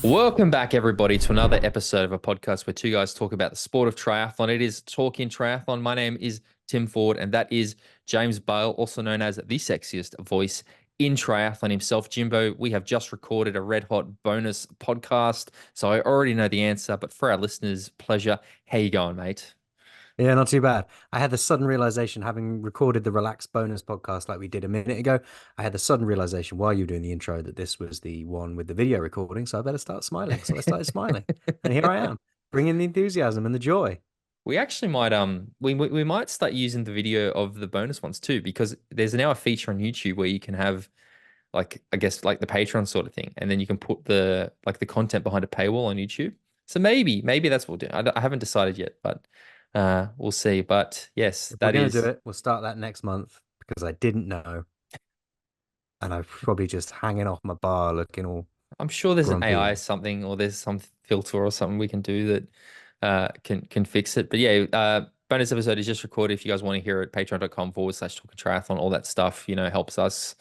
Welcome back, everybody, to another episode of a podcast where two guys talk about the sport of triathlon. It is Talking Triathlon. My name is Tim Ford, and that is James Bale, also known as the sexiest voice in triathlon himself. Jimbo, we have just recorded a red hot bonus podcast, so I already know the answer, but for our listeners' pleasure, how you going, mate? Yeah, not too bad. I had the sudden realization, having recorded the relaxed bonus podcast like we did a minute ago, I had the sudden realization while you were doing the intro that this was the one with the video recording, so I better start smiling. So I started smiling, and here I am, bringing the enthusiasm and the joy. We actually might we might start using the video of the bonus ones too, because there's now a feature on YouTube where you can have like I guess like the Patreon sort of thing, and then you can put the content behind a paywall on YouTube. So maybe that's what we'll do. I haven't decided yet, but we'll see. But yes, If we're that going to do is. it, we'll start that next month because I didn't know, and I'm probably just hanging off my bar looking all I'm sure there's an grumpy. AI something, or there's some filter or something we can do that can fix it. But yeah, bonus episode is just recorded. If you guys want to hear it, patreon.com/talking triathlon, all that stuff, helps us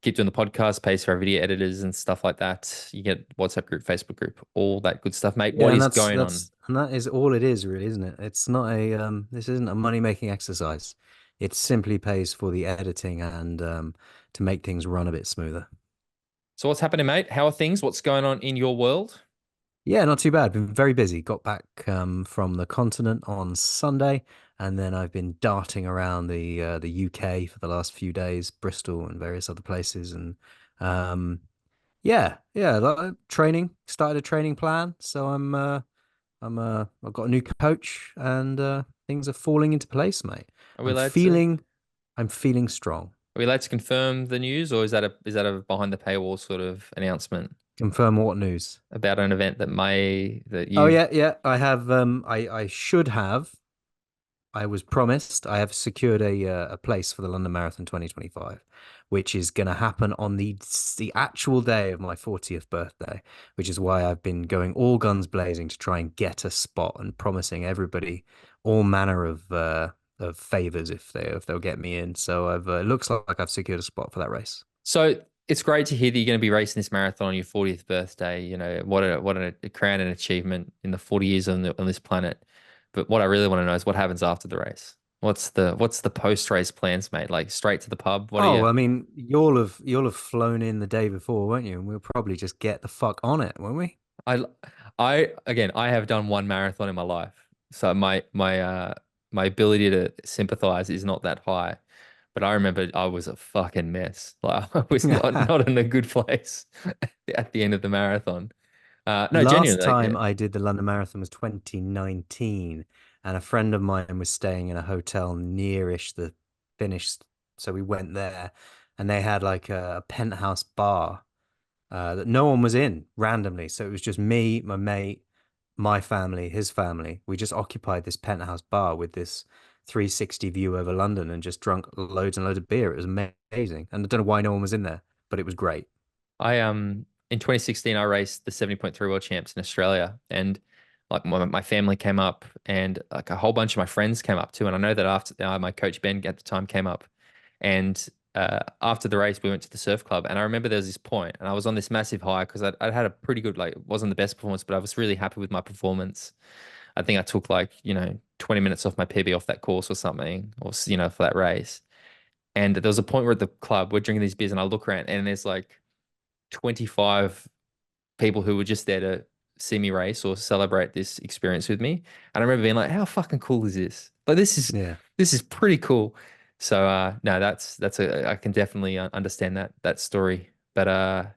keep doing the podcast, pays for our video editors and stuff like that. You get WhatsApp group, Facebook group, all that good stuff, mate. Yeah, What and is that's going on? that's and that is all it is, really, isn't it? It's not a this isn't a money-making exercise. It simply pays for the editing and to make things run a bit smoother. So what's happening, mate? How are things? What's going on in your world? Yeah, not too bad. Been very busy. Got back from the continent on Sunday, and then I've been darting around the UK for the last few days, Bristol and various other places, and um, yeah, training. Started a training plan, so I've got a new coach, and things are falling into place, mate. Are we I'm allowed to? feeling, I'm feeling strong. Are we allowed to confirm the news, or is that a behind the paywall sort of announcement Confirm what news? about an event that Oh you've? yeah. I have I should have. I was promised. I have secured a place for the London Marathon 2025, which is going to happen on the actual day of my 40th birthday, which is why I've been going all guns blazing to try and get a spot and promising everybody all manner of favors if they'll get me in. So I've it looks like I've secured a spot for that race. So it's great to hear that you're going to be racing this marathon on your 40th birthday. What a crown and achievement in the 40 years on this planet. But what I really want to know is what happens after the race. What's the post race plans, mate? Like straight to the pub? What are Oh, you? I mean, you'll have flown in the day before, won't you? And we'll probably just get the fuck on it, won't we? I I have done one marathon in my life, so my ability to sympathize is not that high. But I remember I was a fucking mess. Like I was not in a good place at the end of the marathon. No, Last genuinely, time like, I did the London Marathon was 2019, and a friend of mine was staying in a hotel nearish the finish. So we went there, and they had like a penthouse bar that no one was in randomly. So it was just me, my mate, my family, his family. We just occupied this penthouse bar with this 360 view over London and just drunk loads and loads of beer. It was amazing. And I don't know why no one was in there, but it was great. I in 2016 I raced the 70.3 World Champs in Australia, and like my family came up, and like a whole bunch of my friends came up too. And I know that after my coach Ben at the time came up, and after the race we went to the surf club, and I remember there was this point, and I was on this massive high because I'd had a pretty good, like, it wasn't the best performance, but I was really happy with my performance. I think I took like 20 minutes off my PB off that course or something, or for that race. And there was a point where at the club we're drinking these beers, and I look around and there's like 25 people who were just there to see me race or celebrate this experience with me. And I remember being like, how fucking cool is this? Like Yeah. this is pretty cool. So no, that's a I can definitely understand that story. But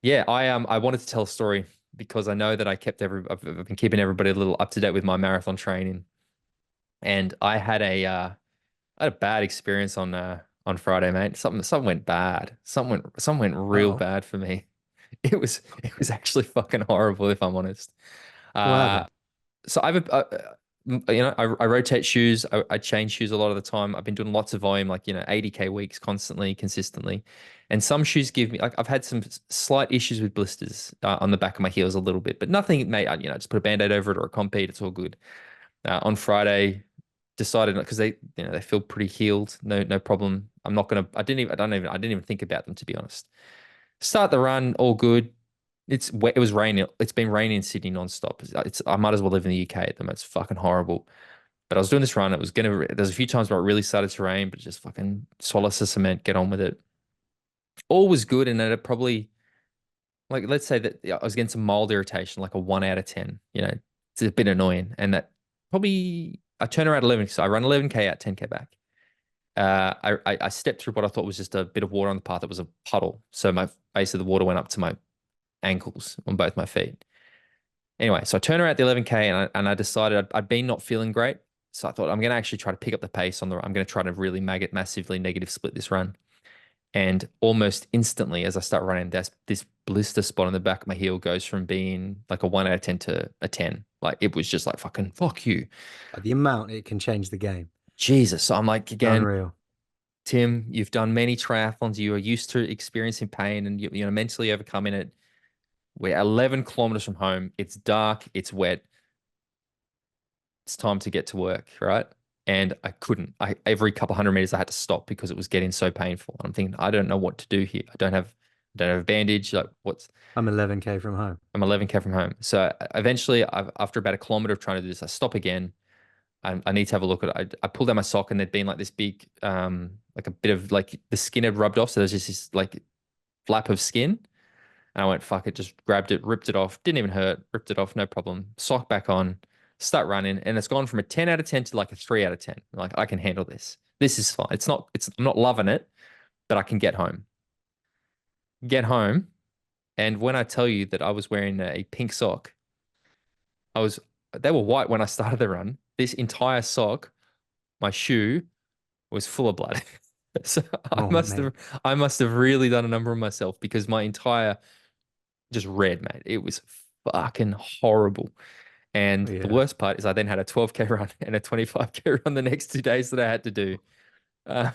yeah, I wanted to tell a story because I know that I've been keeping everybody a little up to date with my marathon training. And I had a bad experience on Friday, mate. Something went bad. Something went real Oh, bad for me. It was actually fucking horrible, if I'm honest. what Uh, happened? so I rotate shoes. I change shoes a lot of the time. I've been doing lots of volume, like 80K weeks constantly, consistently. And some shoes give me, like, I've had some slight issues with blisters on the back of my heels a little bit, but nothing, mate. Just put a band-aid over it or a compete. It's all good. On Friday, decided because they feel pretty healed. No problem. I'm not gonna. I didn't even think about them, to be honest. Start the run, all good. It's wet. It was raining. It's been raining in Sydney nonstop. I might as well live in the UK at the moment. It's fucking horrible. But I was doing this run. It was gonna. There's a few times where it really started to rain, but just fucking swallow some cement, get on with it. All was good, and then it probably like let's say that I was getting some mild irritation, like a 1 out of 10. It's a bit annoying, and that probably I turn around 11. So I run 11K out, 10K back. I stepped through what I thought was just a bit of water on the path. It was a puddle, so my base of the water went up to my ankles on both my feet. Anyway, so I turned around at the 11K and I decided I'd been not feeling great. So I thought I'm going to actually try to pick up the pace on the run. I'm going to try to really massively negative split this run. And almost instantly, as I start running, this blister spot on the back of my heel goes from being like a 1 out of 10 to a 10. Like it was just like fucking fuck you. The amount it can change the game. Jesus. So I'm like, again, Unreal. Tim, you've done many triathlons. You are used to experiencing pain and mentally overcoming it. We're 11 kilometers from home. It's dark. It's wet. It's time to get to work, right? And I couldn't. Every couple hundred meters I had to stop because it was getting so painful. And I'm thinking, I don't know what to do here. I don't have a bandage. Like I'm 11K from home. I'm 11K from home. So eventually, after about a kilometer of trying to do this, I stop again. I need to have a look at it. I pulled out my sock and there'd been like this big, like a bit of like the skin had rubbed off. So there's just this like flap of skin. And I went, fuck it, just grabbed it, ripped it off. Didn't even hurt, ripped it off, no problem. Sock back on, start running. And it's gone from a 10 out of 10 to like a 3 out of 10. Like, I can handle this. This is fine. I'm not loving it, but I can get home. Get home. And when I tell you that I was wearing a pink sock, they were white when I started the run. This entire sock, my shoe, was full of blood. So I Oh, must mate. have, I must have really done a number on myself because my entire just red, mate. It was fucking horrible. And the Yeah. worst part is I then had a 12K run and a 25K run the next 2 days that I had to do. Uh,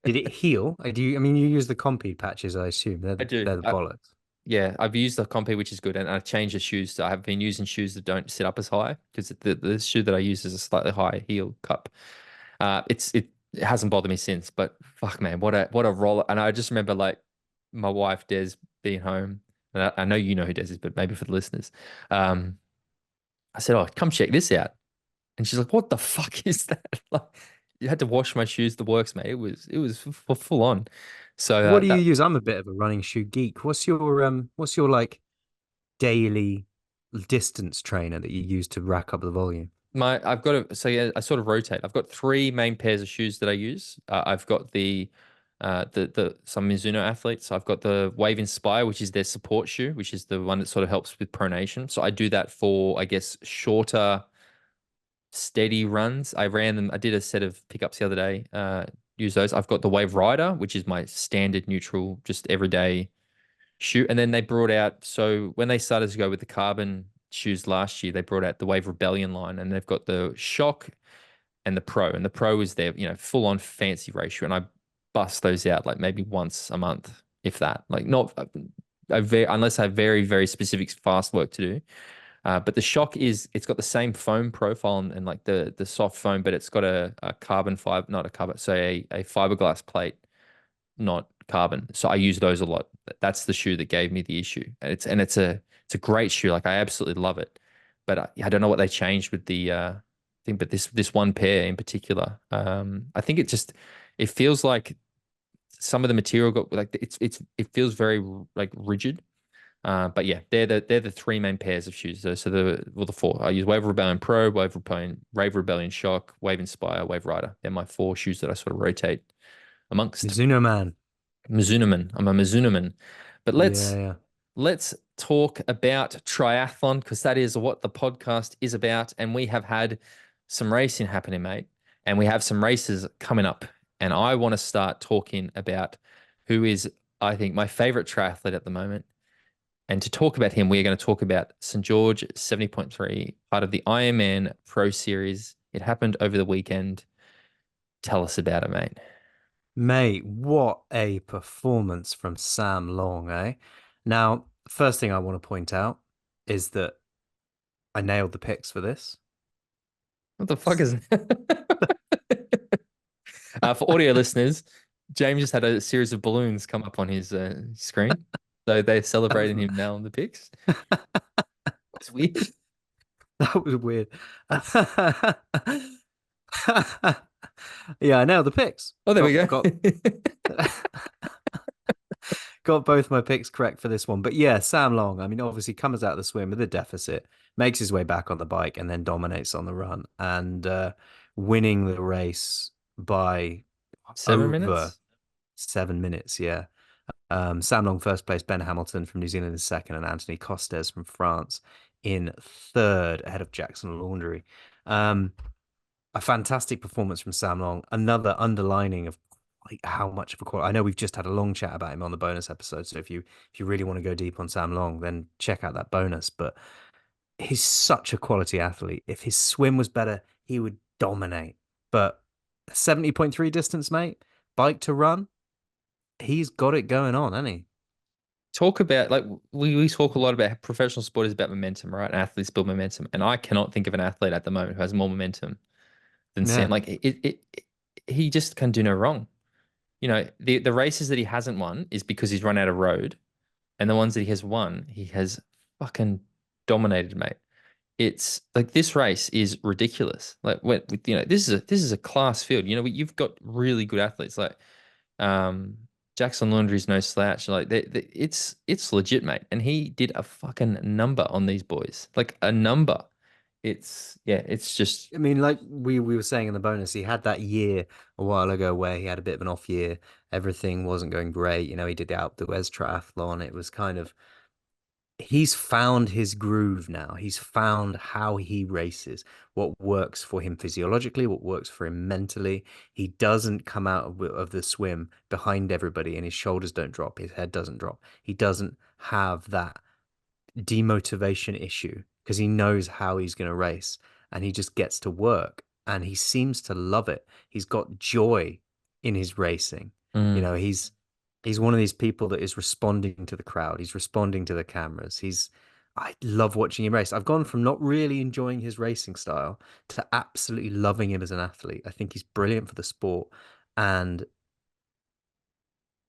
Did it heal? I mean, you use the Compeed patches, I assume. I do. They're the bollocks. Yeah, I've used the Compi, which is good, and I've changed the shoes. So I have been using shoes that don't sit up as high because the shoe that I use is a slightly higher heel cup. It hasn't bothered me since, but fuck man, what a roller! And I just remember like my wife Des being home, and I know you know who Des is, but maybe for the listeners, um, I said, "Oh, come check this out," and she's like, "What the fuck is that?" Like, you had to wash my shoes, the works, mate. It was full on. So What do you that use? I'm a bit of a running shoe geek. What's your like daily distance trainer that you use to rack up the volume? I've got a so yeah, I sort of rotate. I've got three main pairs of shoes that I use. I've got the some Mizuno athletes. I've got the Wave Inspire, which is their support shoe, which is the one that sort of helps with pronation. So I do that for, I guess, shorter, steady runs. I ran them. I did a set of pickups the other day. Use those. I've got the Wave Rider, which is my standard neutral, just everyday shoe. And then they brought out, so when they started to go with the carbon shoes last year, they brought out the Wave Rebellion line, and they've got the Shock and the Pro. And the Pro is their, full on fancy ratio. And I bust those out like maybe once a month, if that. Like not unless I have very, very specific fast work to do. But the Shock it's got the same foam profile and like the soft foam, but it's got a carbon fiber, not a carbon, so a fiberglass plate, not carbon. So I use those a lot. That's the shoe that gave me the issue. And it's a great shoe. Like I absolutely love it. But I don't know what they changed with the thing. But this one pair in particular, I think it feels like some of the material got like it feels very like rigid. But yeah, they're the three main pairs of shoes. So the four. I use Wave Rebellion Pro, Wave Rebellion Shock, Wave Inspire, Wave Rider. They're my four shoes that I sort of rotate amongst. Mizuno man. Mizunoman. I'm a Mizunoman. But Yeah, let's yeah. let's talk about triathlon because that is what the podcast is about. And we have had some racing happening, mate. And we have some races coming up. And I want to start talking about who is, I think, my favorite triathlete at the moment. And to talk about him, we're going to talk about St. George 70.3, part of the Ironman Pro Series. It happened over the weekend. Tell us about it, mate. Mate, what a performance from Sam Long, eh? Now, first thing I want to point out is that I nailed the picks for this. What the fuck is for audio listeners, James just had a series of balloons come up on his screen. So they're That was celebrating him now on the pics. It's weird. that was weird. Yeah, I know the picks. Oh, there we go. Got got both my picks correct for this one. But yeah, Sam Long, I mean, obviously comes out of the swim with a deficit, makes his way back on the bike, and then dominates on the run and winning the race by 7 minutes. over 7 minutes. Yeah. Sam Long first place, Ben Hamilton from New Zealand in second, and Anthony Costes from France in third, ahead of Jackson Laundry. Um, a fantastic performance from Sam Long. Another underlining of like how much of a quality. I know we've just had a long chat about him on the bonus episode. So if you really want to go deep on Sam Long, then check out that bonus. But he's such a quality athlete. If his swim was better, he would dominate. But 70.3 distance, mate, bike to run, he's got it going on, hasn't he? Talk about like we talk a lot about professional sport is about momentum, right? Athletes build momentum, and I cannot think of an athlete at the moment who has more momentum than Sam. Yeah. Like he just can do no wrong. You know, the races that he hasn't won is because he's run out of road, and the ones that he has won, he has fucking dominated, mate. It's like this race is ridiculous. Like you know, this is a class field. You know, you've got really good athletes like um Jackson Laundry's no slouch. Like it's legit, mate. And he did a fucking number on these boys, like a number. It's yeah, it's just I mean, like we were saying in the bonus, he had that year a while ago where he had a bit of an off year. Everything wasn't going great. You know, he did the Alpe d'Huez triathlon. It was kind of he's found his groove now. He's found how he races, what works for him physiologically, what works for him mentally. He doesn't come out of the swim behind everybody and his shoulders don't drop, his head doesn't drop. He doesn't have that demotivation issue because he knows how he's going to race and he just gets to work and he seems to love it. He's got joy in his racing. You mm. know, he's one of these people that is responding to the crowd. He's responding to the cameras. I love watching him race. I've gone from not really enjoying his racing style to absolutely loving him as an athlete. I think he's brilliant for the sport and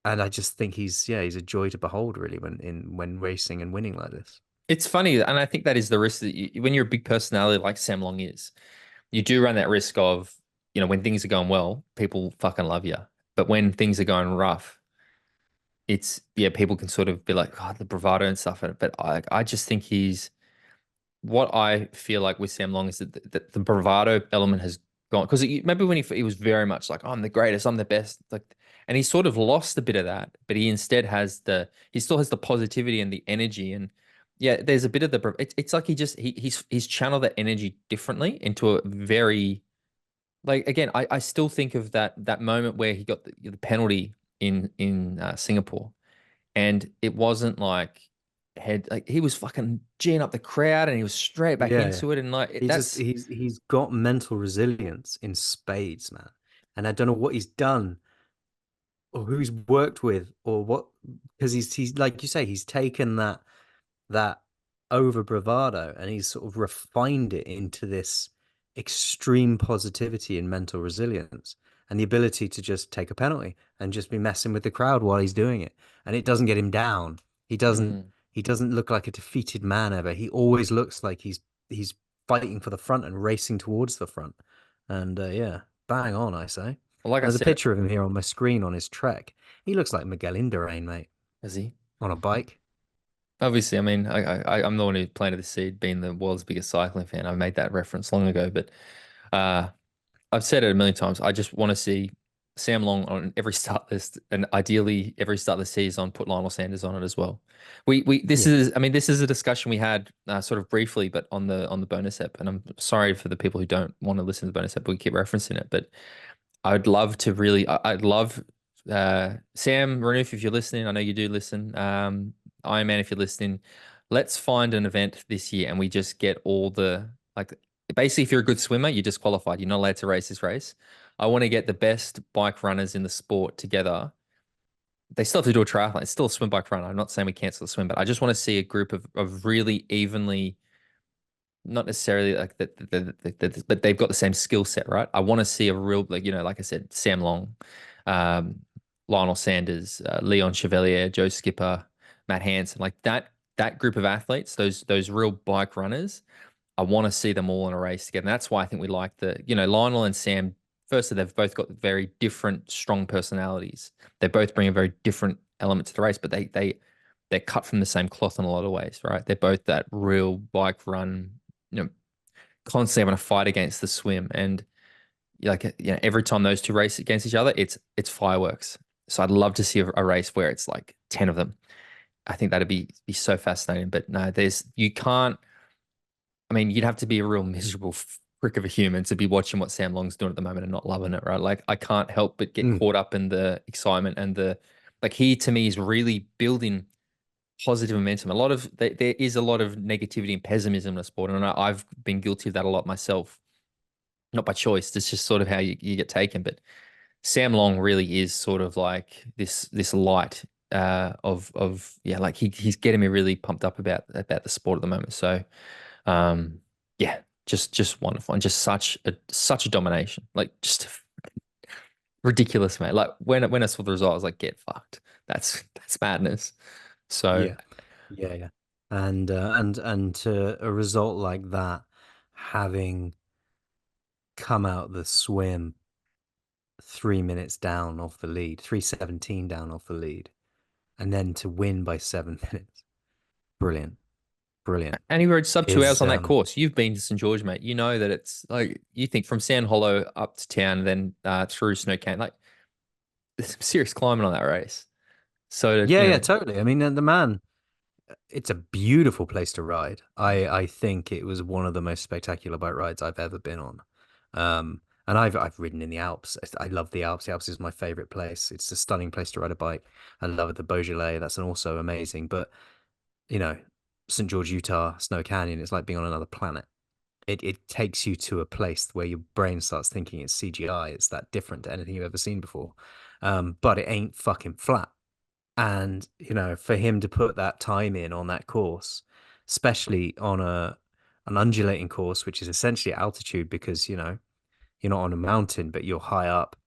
I just think he's a joy to behold really when racing and winning like this. It's funny, and I think that is the risk that when you're a big personality like Sam Long is, you do run that risk of, you know, when things are going well, people fucking love you. But when things are going rough, it's yeah, people can sort of be like, God, the bravado and stuff. But I just think he's what I feel like with Sam Long is that the bravado element has gone because maybe when he was very much like, oh, I'm the greatest, I'm the best, like, and he sort of lost a bit of that, but he instead has he still has the positivity and the energy, and yeah, there's a bit of it's like he's channeled that energy differently into a very like again, I still think of that moment where he got the penalty in Singapore, and it wasn't like head like he was fucking geeing up the crowd and he was straight back Yeah, yeah. into it and like He just that's he's got mental resilience in spades, man. And I don't know what he's done or who he's worked with or what because he's like you say, he's taken that over bravado and he's sort of refined it into this extreme positivity and mental resilience and the ability to just take a penalty and just be messing with the crowd while he's doing it. And it doesn't get him down. He doesn't mm. he doesn't look like a defeated man ever. He always looks like he's fighting for the front and racing towards the front. And yeah, bang on, I say. Well, like I There's a said, picture of him here on my screen on his trek. He looks like Miguel Indurain, mate, is he? on a bike. Obviously, I mean, I'm the one who planted the seed, being the world's biggest cycling fan. I made that reference long ago, but uh, I've said it a million times. I just want to see Sam Long on every start list, and ideally every start list season put Lionel Sanders on it as well. We this Yeah. is I mean this is a discussion we had sort of briefly, but on the bonus app, and I'm sorry for the people who don't want to listen to the bonus app. We keep referencing it, but I'd love to really I'd love Sam Renouf if you're listening. I know you do listen. Iron Man if you're listening. Let's find an event this year, and we just get all the like basically, if you're a good swimmer, you're disqualified. You're not allowed to race this race. I want to get the best bike runners in the sport together. They still have to do a triathlon. It's still a swim bike run. I'm not saying we cancel the swim, but I just want to see a group of really evenly, not necessarily like that, but they've got the same skill set, right? I want to see a real, like, you know, like I said, Sam Long, um, Lionel Sanders, Leon Chevalier, Joe Skipper, Matt Hansen, like that group of athletes, those real bike runners. I want to see them all in a race together. And that's why I think we like Lionel and Sam. Firstly, they've both got very different, strong personalities. They both bring a very different element to the race, but they're cut from the same cloth in a lot of ways, right? They're both that real bike run, constantly having a fight against the swim. And like, every time those two race against each other, it's fireworks. So I'd love to see a race where it's like 10 of them. I think that'd be so fascinating. But no, you can't. I mean, you'd have to be a real miserable prick of a human to be watching what Sam Long's doing at the moment and not loving it, right? Like, I can't help but get Mm. caught up in the excitement and like, he to me is really building positive momentum. There is a lot of negativity and pessimism in the sport, and I've been guilty of that a lot myself, not by choice. It's just sort of how you get taken. But Sam Long really is sort of like this light of yeah, like he's getting me really pumped up about the sport at the moment. So yeah, just wonderful, and just such a domination, like just ridiculous, mate. Like when I saw the result, I was like, get fucked. That's madness. So Yeah, yeah. And to a result like that, having come out the swim 3 minutes down off the lead, 3:17 down off the lead, and then to win by 7 minutes. Brilliant. Brilliant. and he rode sub 2 hours His on that course. You've been to St George, mate. You know that it's like you think from Sand Hollow up to town, then through Snow Cane. Like there's some serious climbing on that race. So Yeah, yeah, totally. I mean, the man, it's a beautiful place to ride. I think it was one of the most spectacular bike rides I've ever been on. And I've ridden in the Alps. I love the Alps. The Alps is my favorite place. It's a stunning place to ride a bike. I love it. The Beaujolais, that's also amazing. But you know, St. George, Utah, Snow Canyon, it's like being on another planet. It takes you to a place where your brain starts thinking it's CGI. It's that different to anything you've ever seen before. But it ain't fucking flat. And, for him to put that time in on that course, especially on an undulating course, which is essentially altitude because, you're not on a mountain, but you're high up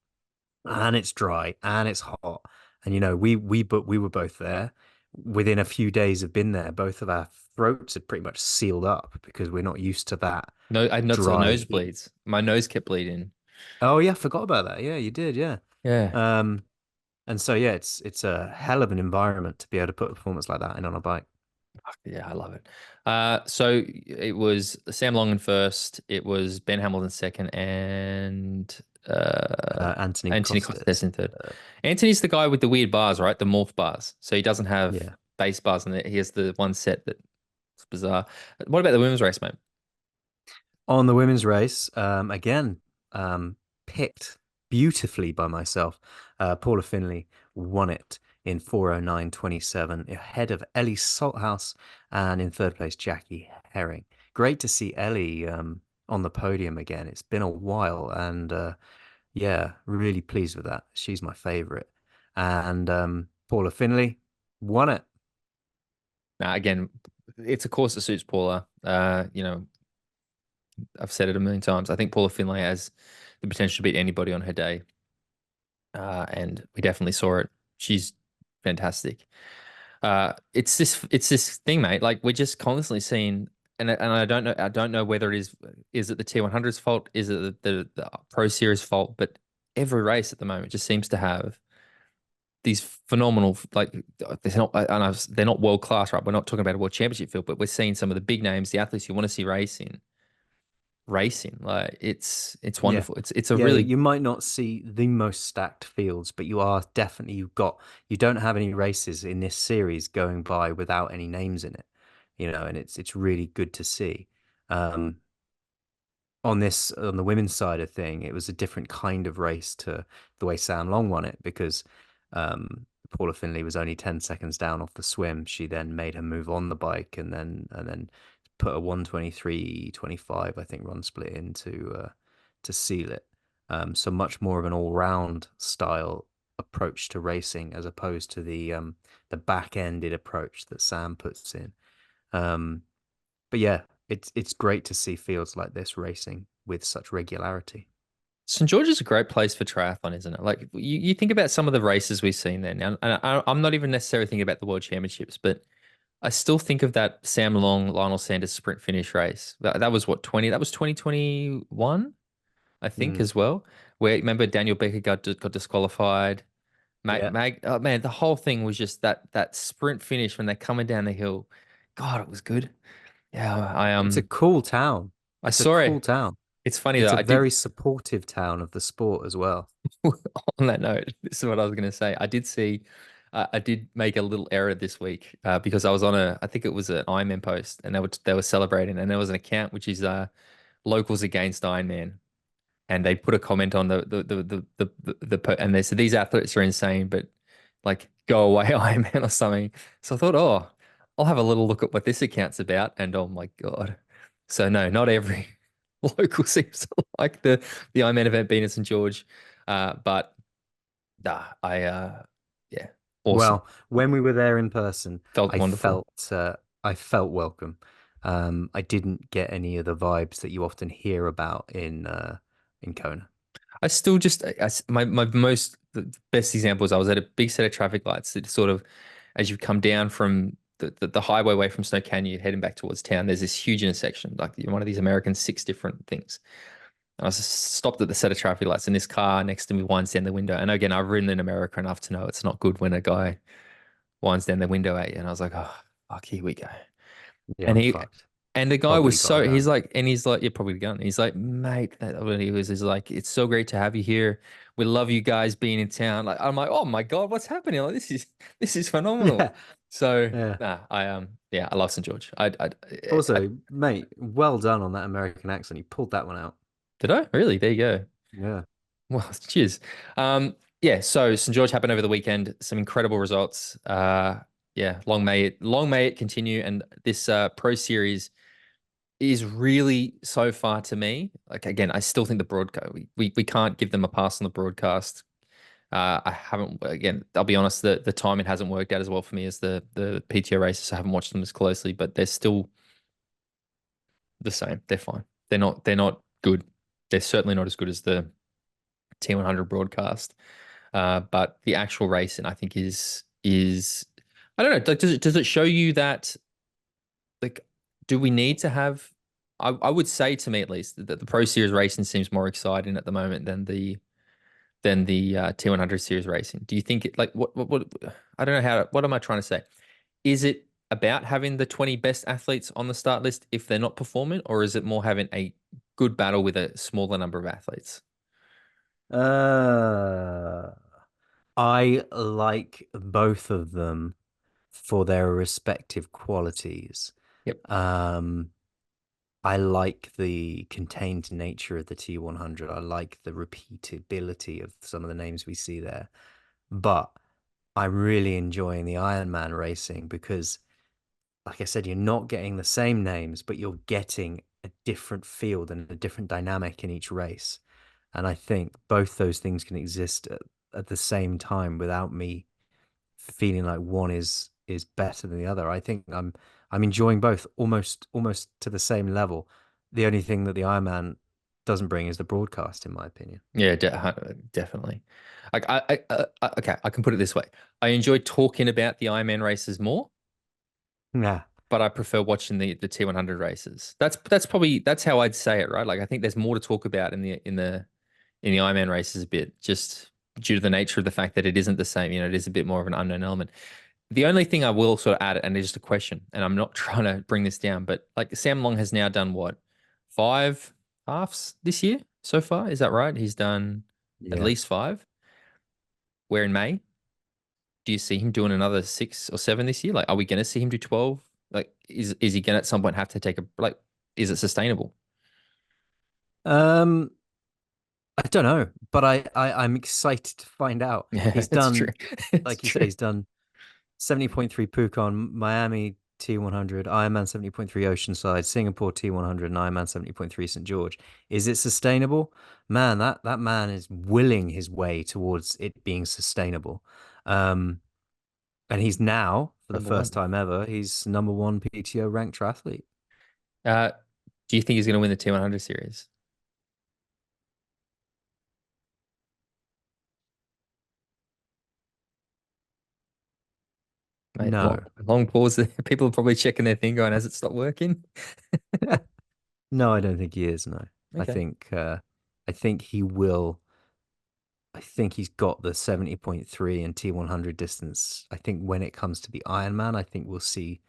and it's dry and it's hot. And, we were both there. Within a few days of being there, both of our throats had pretty much sealed up because we're not used to that no, I had lots of dry heat. nosebleeds. My nose kept bleeding. Oh yeah, forgot about that. Yeah, you did. Yeah. Yeah. Um, and so yeah, it's a hell of an environment to be able to put a performance like that in on a bike. Yeah, I love it. So it was Sam Long in first, it was Ben Hamilton second, and Anthony Anthony Costes Costes. in third. Anthony's the guy with the weird bars, right? The morph bars. So he doesn't have Yeah. base bars in it. He has the one set that's bizarre. What about the women's race, mate? On the women's race, again, picked beautifully by myself. Paula Finley won it in 4:09:27, ahead of Ellie Salthouse, and in third place, Jackie Herring. Great to see Ellie on the podium again. It's been a while, and yeah, really pleased with that. She's my favorite. And Paula Finley won it. Now, again, it's a course that suits Paula. I've said it a million times. I think Paula Finlay has the potential to beat anybody on her day. And we definitely saw it. She's fantastic. It's this thing, mate. Like we're just constantly seeing, and I don't know whether is it the T100's fault, is it the Pro Series fault, but every race at the moment just seems to have these phenomenal, like they're not world class, right? We're not talking about a world championship field, but we're seeing some of the big names, the athletes you want to see racing. Like it's Yeah. wonderful. It's a Yeah, really you might not see the most stacked fields, but you don't have any races in this series going by without any names in it, and it's really good to see. Um, on the women's side of thing, it was a different kind of race to the way Sam Long won it because Paula Finley was only 10 seconds down off the swim. She then made her move on the bike and then put a 1:23:25, I think, run split in to seal it. So much more of an all-round style approach to racing as opposed to the back-ended approach that Sam puts in. Um, but yeah, it's great to see fields like this racing with such regularity. St. George is a great place for triathlon, isn't it? Like you think about some of the races we've seen there now, and I'm not even necessarily thinking about the World Championships, but I still think of that Sam Long, Lionel Sanders sprint finish race. That was what, 20, that was 2021, I think, Mm, as well. Where remember Daniel Becker got disqualified. yeah. Oh man, the whole thing was just that sprint finish when they're coming down the hill. God, it was good. Yeah, It's a cool town. I It's a saw cool it. town. It's funny though. It's a I did very supportive town of the sport as well. on that note, this is what I was going to say. I did make a little error this week because I was on I think it was an Ironman post, and they were celebrating, and there was an account which is locals against Ironman, and they put a comment on and they said these athletes are insane, but like go away Ironman or something. So I thought, oh, I'll have a little look at what this account's about, and oh my God. So no, not every local seems to like the Ironman event being in St. George. But nah, yeah, awesome. Well, when we were there in person, Felt I wonderful. felt I felt welcome. I didn't get any of the vibes that you often hear about in Kona. I still just my most the best example is I was at a big set of traffic lights that sort of as you come down from the highway away from Snow Canyon heading back towards town, there's this huge intersection, like one of these American six different things. I was stopped at the set of traffic lights and this car next to me winds down the window. And again, I've ridden in America enough to know it's not good when a guy winds down the window at you. And I was like, oh, fuck, here we go. Yeah, And I'm he fucked. and the guy Probably was got a so gun. he's like, you're probably gone. He's like, mate, that when he was, he's like, it's so great to have you here. We love you guys being in town. Like, I'm like, oh my God, what's happening? Like, this is phenomenal. Yeah, So yeah. nah, yeah, I love St. George. I Also, mate, well done on that American accent. You pulled that one out. did I? Really? There you go. Yeah. Well, cheers. Yeah, so St. George happened over the weekend. Some incredible results. Yeah, long may it continue. And this Pro Series is really so far to me. Like again, I still think the broadcast we can't give them a pass on the broadcast. I haven't again, I'll be honest, the timing hasn't worked out as well for me as the PTO races. I haven't watched them as closely, but they're still the same. They're fine. They're not good. They're certainly not as good as the T100 broadcast. But the actual racing, I think, is I don't know. Like, does it show you that like do we need to have? I would say to me at least that the Pro Series racing seems more exciting at the moment than the T100 Series racing. Do you think it like what I don't know what am I trying to say? Is it about having the 20 best athletes on the start list if they're not performing, or is it more having a good battle with a smaller number of athletes? Uh, I like both of them for their respective qualities. Yep. Um, I like the contained nature of the T100. I like the repeatability of some of the names we see there. But I'm really enjoying the Ironman racing because, like I said, you're not getting the same names, but you're getting a different field and a different dynamic in each race. And I think both those things can exist at the same time without me feeling like one is better than the other. I think I'm enjoying both almost to the same level. The only thing that the Ironman doesn't bring is the broadcast, in my opinion. Yeah, definitely. Okay, I can put it this way. I enjoy talking about the Ironman races more, Yeah, but I prefer watching the T100 races. That's how I'd say it, right? Like I think there's more to talk about in the Ironman races a bit, just due to the nature of the fact that it isn't the same. It is a bit more of an unknown element. The only thing I will sort of add, and it's just a question, and I'm not trying to bring this down, but like Sam Long has now done what, five halves this year so far? Is that right? He's done at yeah. least five. Where in May, do you see him doing another 6 or 7 this year? Like, are we going to see him do 12? Like, is he going to at some point have to take a like? Is it sustainable? Um, I don't know, but I'm excited to find out. Yeah, He's it's true. done, It's like you said, true. he's done 70.3 Pucon, Miami T100, Ironman 70.3 Oceanside, Singapore T100, and Ironman 70.3 St. George. Is it sustainable? Man, that man is willing his way towards it being sustainable. Um, and he's now, for the Number first one. time ever, he's number one PTO ranked triathlete. Uh, do you think he's going to win the T100 series? Mate, long, No. long pause there. People are probably checking their thing going, has it stopped working? No, I don't think he is. No, I Okay. think I think he will. I think he's got the 70.3 and T100 distance. I think when it comes to the Ironman, I think we'll see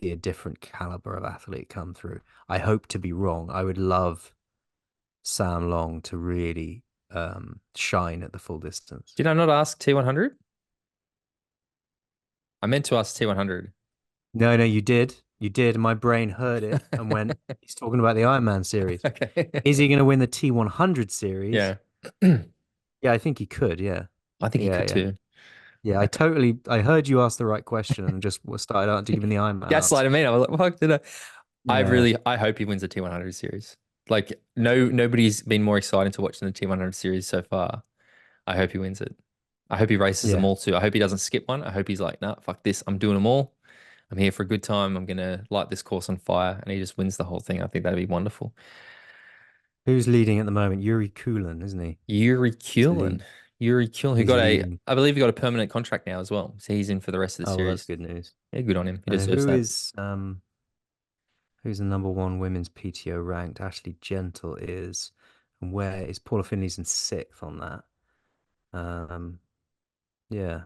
a different caliber of athlete come through. I hope to be wrong. I would love Sam Long to really shine at the full distance. Did I not ask T100? I meant to ask T100. No, no, you did. You did. My brain heard it and went, he's talking about the Ironman series. Okay. Is he going to win the T100 series? Yeah. Yeah, I think he could. Yeah. I think he Yeah, could yeah. too. Yeah, I heard you ask the right question and just started out giving the Ironman answer. Gaslighting me. I was like, fuck, did I? Yeah. I hope he wins the T100 series. Like, nobody's been more excited to watch than the T100 series so far. I hope he wins it. I hope he races them Yeah. all too. I hope he doesn't skip one. I hope he's like, nah, fuck this. I'm doing them all. I'm here for a good time. I'm gonna light this course on fire, and he just wins the whole thing. I think that'd be wonderful. Who's leading at the moment? Yuri Kulin, isn't he? Yuri He's Kulin. lead. Yuri Kulin, who He's got leading. I believe he got a permanent contract now as well. So he's in for the rest of the Oh, well, that's series. good news. Yeah, good on him. He And deserves that. who's the number one women's PTO ranked? Ashley Gentle is. And where is Paula Finley's in sixth on that? Yeah,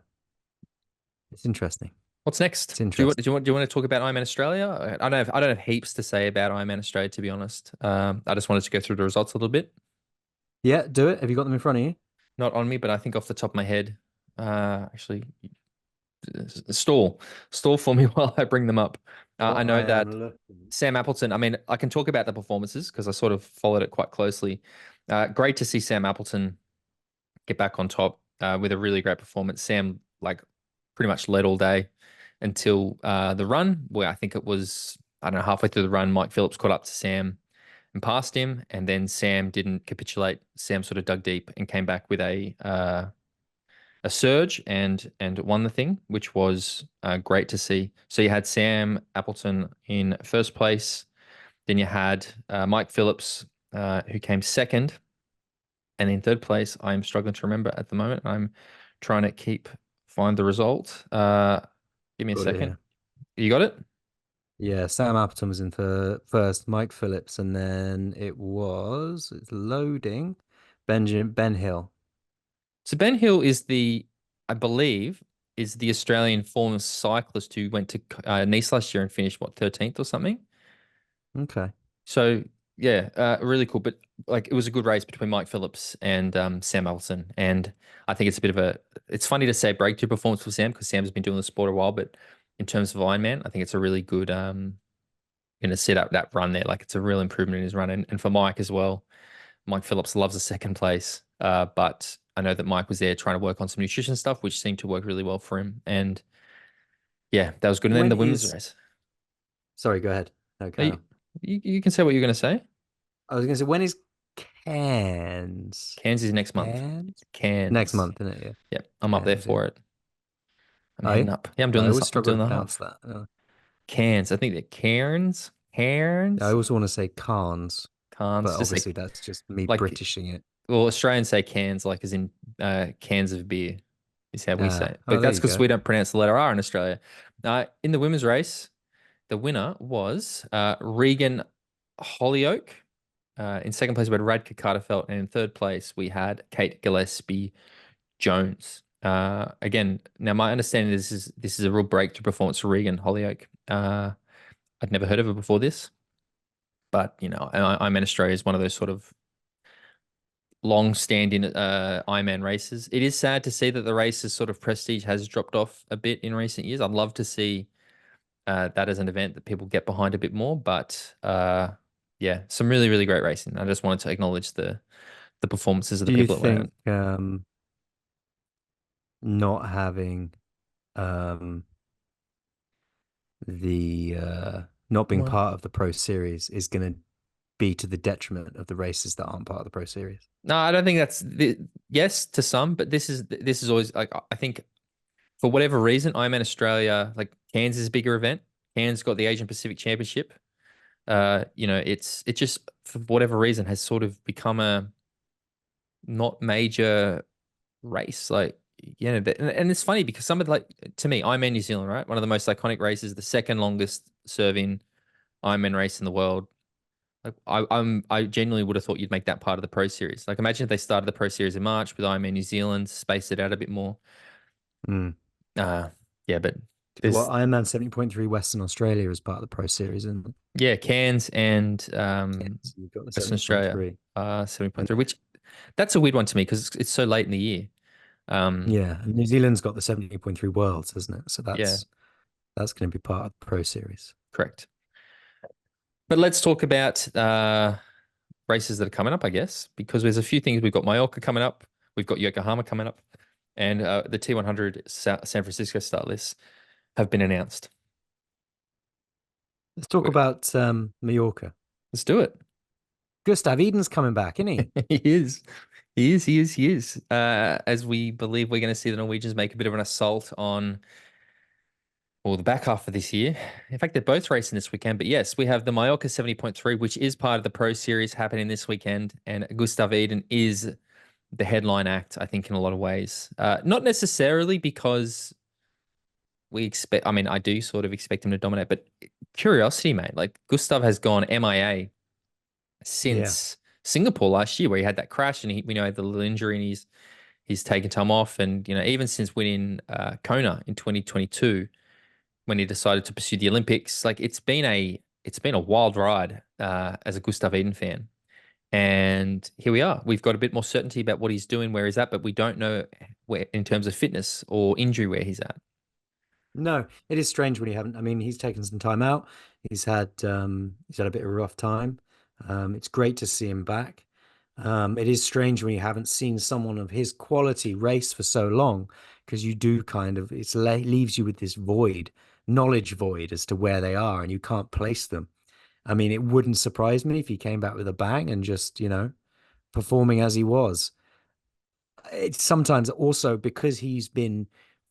it's interesting. What's next? It's interesting. Do you want to talk about Ironman Australia? I don't have heaps to say about Ironman Australia, to be honest. I just wanted to go through the results a little bit. Yeah, do it. Have you got them in front of you? Not on me, but I think off the top of my head, actually, stall, stall for me while I bring them up. I know I am that looking. Sam Appleton. I mean, I can talk about the performances because I sort of followed it quite closely. Great to see Sam Appleton get back on top with a really great performance. Sam like pretty much led all day until the run, where I think it was I don't know halfway through the run, Mike Phillips caught up to Sam and passed him, and then Sam didn't capitulate. Sam sort of dug deep and came back with a surge and won the thing, which was great to see. So you had Sam Appleton in first place. Then you had Mike Phillips, who came second. And in third place, I'm struggling to remember at the moment. I'm trying to find the result. Give me a Got it second. here. You got it? Yeah, Sam Appleton was in for first, Mike Phillips, and then it's loading. Ben Hill. So Ben Hill is I believe, is the Australian former cyclist who went to Nice last year and finished, what, 13th or something? Okay. So yeah, really cool. But like, it was a good race between Mike Phillips and Sam Alson, and I think it's a bit of a. It's funny to say breakthrough performance for Sam because Sam's been doing the sport a while, but in terms of Ironman, I think it's a really good going to set up that run there. Like, it's a real improvement in his run, and for Mike as well. Mike Phillips loves a second place, but I know that Mike was there trying to work on some nutrition stuff, which seemed to work really well for him. And yeah, that was good. And then When the women's is, race. sorry, go ahead. No, No, carry on. you can say what you're going to say. I was gonna say, when is Cairns? Cairns is next month. Cairns? Next Cairns. month, isn't it? Yeah. Yep, I'm up there Cairns, yeah. for it. I'm Oh, heading yeah? up. Yeah, I'm doing I this. always I'm struggle doing to the pronounce half. that. Cairns. I think they're Cairns. I Cairns. also want to say Cairns, Cairns. but Just obviously like that's just me like Britishing it. well, Australians say cans like as in cans of beer is how we say it. Oh, But there that's you because go. we don't pronounce the letter R in Australia. In the women's race, the winner was Regan Hollyoak. In second place, we had Radka Carterfelt, and in third place, we had Kate Gillespie Jones. Again, now my understanding is this is a real breakthrough performance for Regan Hollyoak. I'd never heard of her before this, but I'm in Australia is one of those sort of long-standing Ironman races. It is sad to see that the race's sort of prestige has dropped off a bit in recent years. I'd love to see that as an event that people get behind a bit more, but yeah, some really, really great racing. I just wanted to acknowledge the performances of the Do you people that went think out. not having um the not being Well, part of the Pro Series is going to be to the detriment of the races that aren't part of the Pro Series? no, I don't think yes to some, but this is always like I think for whatever reason, Ironman Australia, like Cairns is a bigger event. Cairns got the Asian Pacific Championship. It just for whatever reason has sort of become a not major race. Like and it's funny because some of like to me, Ironman New Zealand, right? One of the most iconic races, the second longest serving Ironman race in the world. Like I genuinely would have thought you'd make that part of the Pro Series. Like imagine if they started the Pro Series in March with Ironman New Zealand, spaced it out a bit more. Mm. Uh yeah, but Well, there's Ironman 70.3 Western Australia is part of the Pro Series, and yeah, Cairns and yes, you've got the Western Australia, 70.3. 70.3, which that's a weird one to me because it's so late in the year. Um, Yeah, and New Zealand's got the 70.3 Worlds, hasn't it? So yeah, that's going to be part of the Pro Series. correct. But let's talk about races that are coming up, I guess, because there's a few things. We've got Mallorca coming up, we've got Yokohama coming up, and the T100 San Francisco start lists have been announced. Let's talk about Mallorca. Let's do it. Gustav Iden's coming back, isn't he? He is. He is. He is. He is. As we believe we're going to see the Norwegians make a bit of an assault on, well, the back half of this year. In fact, they're both racing this weekend. But yes, we have the Mallorca 70.3, which is part of the Pro Series happening this weekend. And Gustav Iden is the headline act, I think, in a lot of ways. Not necessarily because we expect, I mean, I do sort of expect him to dominate, but curiosity, mate. Like Gustav has gone MIA Yeah, since Singapore last year, where he had that crash and we know he had the little injury and he's taken time off. And, even since winning Kona in 2022, when he decided to pursue the Olympics, like it's been a wild ride as a Gustav Iden fan. And here we are. We've got a bit more certainty about what he's doing, where he's at, but we don't know where in terms of fitness or injury where he's at. no, it is strange when you haven't. I mean, he's taken some time out. He's had a bit of a rough time. It's great to see him back. It is strange when you haven't seen someone of his quality race for so long, because you do kind of leaves you with this void, knowledge void as to where they are, and you can't place them. I mean, it wouldn't surprise me if he came back with a bang and just, performing as he was. It's sometimes also because he's been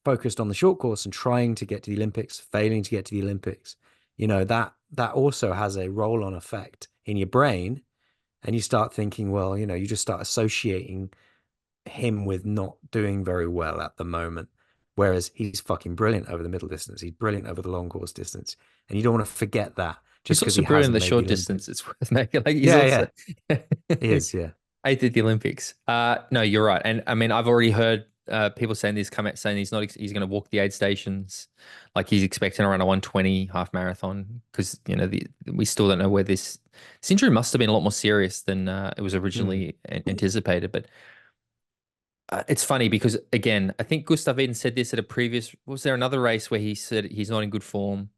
focused on the short course and trying to get to the Olympics, failing to get to the Olympics, that also has a roll-on effect in your brain. And you start thinking, well, you just start associating him with not doing very well at the moment. Whereas he's fucking brilliant over the middle distance. He's brilliant over the long course distance. And you don't want to forget that He's just because also he brilliant in hasn't the made the short Olympics. distance. It's worth making. Like he's Yeah, also yeah, he is. Yeah. eighth at the Olympics. No, you're right. And I mean, I've already heard people saying this, come out saying he's going to walk the aid stations, like he's expecting around a 120 half marathon because we still don't know where this injury must have been a lot more serious than it was Mm. originally anticipated. But it's funny because again, I think Gustav Iden said this at a previous. Was there another race where he said he's not in good form?